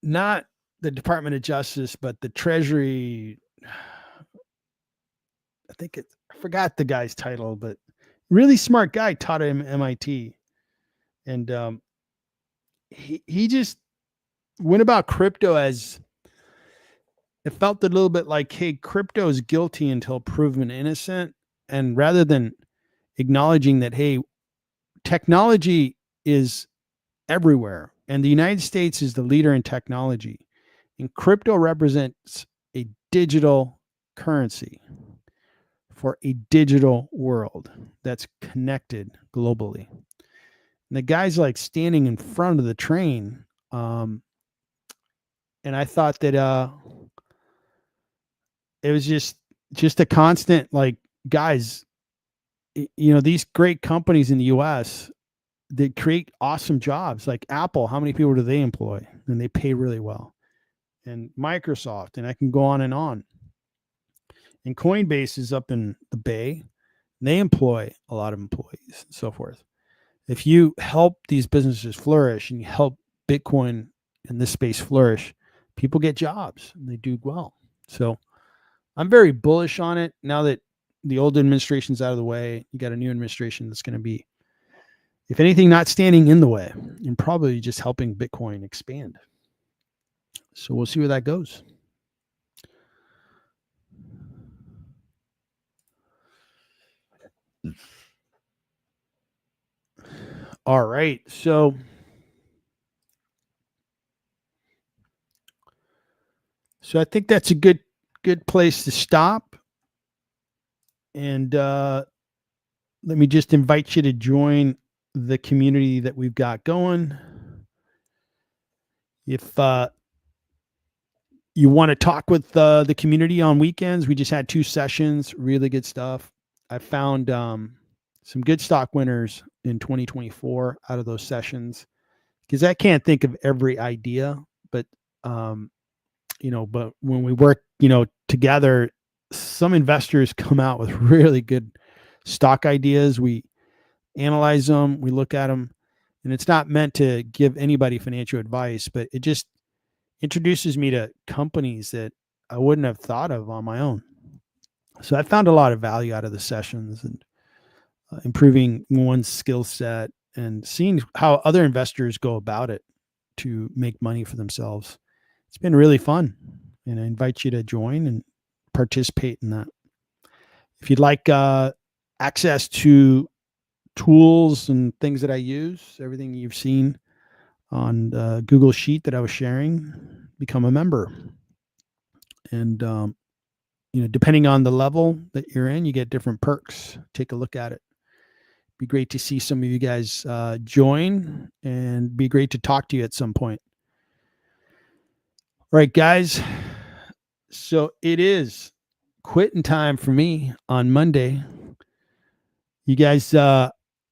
Not the Department of Justice, but the Treasury. I forgot the guy's title, but really smart guy, taught at MIT. And he just went about crypto as it felt a little bit like, hey, crypto is guilty until proven innocent. And rather than acknowledging that, hey, technology is everywhere and the United States is the leader in technology, and crypto represents a digital currency for a digital world that's connected globally. And the guy's like standing in front of the train. And I thought that it was just a constant, like, guys, these great companies in the US, they create awesome jobs. Like Apple, how many people do they employ? And they pay really well. And Microsoft, and I can go on and on. And Coinbase is up in the Bay. They employ a lot of employees and so forth. If you help these businesses flourish and you help Bitcoin in this space flourish, people get jobs and they do well. So I'm very bullish on it now that the old administration's out of the way. You got a new administration that's going to be, if anything, not standing in the way and probably just helping Bitcoin expand. So we'll see where that goes. All right. So I think that's a good place to stop. And let me just invite you to join the community that we've got going. If you want to talk with the community on weekends, we just had 2 sessions, really good stuff. I found some good stock winners in 2024 out of those sessions, because I can't think of every idea, but but when we work, together, some investors come out with really good stock ideas. We analyze them, we look at them, and it's not meant to give anybody financial advice, but it just introduces me to companies that I wouldn't have thought of on my own. So I found a lot of value out of the sessions, and improving one's skill set and seeing how other investors go about it to make money for themselves. It's been really fun, and I invite you to join and participate in that. If you'd like access to tools and things that I use, everything you've seen on the Google Sheet that I was sharing, become a member. And depending on the level that you're in, you get different perks. Take a look at it. Be great to see some of you guys join, and be great to talk to you at some point. All right, guys. So it is quitting time for me on Monday. You guys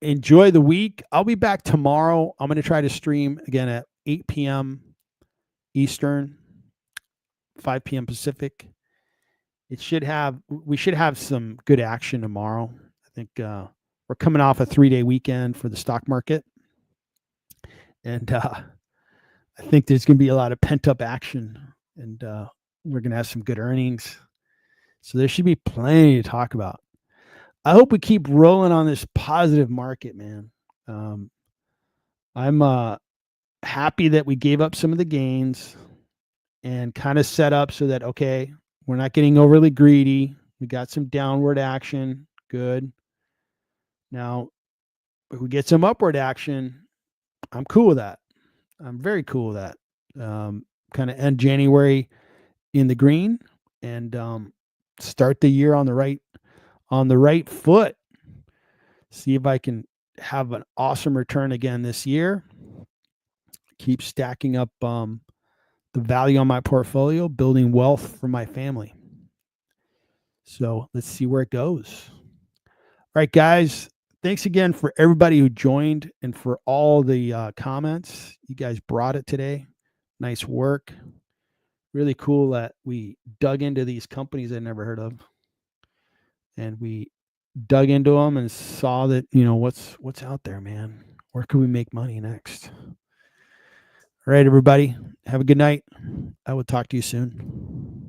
enjoy the week. I'll be back tomorrow. I'm going to try to stream again at 8 p.m. Eastern, 5 p.m. Pacific. We should have some good action tomorrow. I think we're coming off a 3-day weekend for the stock market. And I think there's going to be a lot of pent-up action, and we're going to have some good earnings. So there should be plenty to talk about. I hope we keep rolling on this positive market, man. I'm happy that we gave up some of the gains and kind of set up so that, okay, we're not getting overly greedy. We got some downward action. Good. Now, if we get some upward action, I'm cool with that. I'm very cool with that. Kind of end January in the green, and start the year on the right foot. See if I can have an awesome return again this year. Keep stacking up the value on my portfolio, building wealth for my family. So let's see where it goes. All right, guys. Thanks again for everybody who joined and for all the comments. You guys brought it today. Nice work. really cool that we dug into these companies I never heard of, and we dug into them and saw that, what's out there, man. Where can we make money next? All right, everybody, have a good night. I will talk to you soon.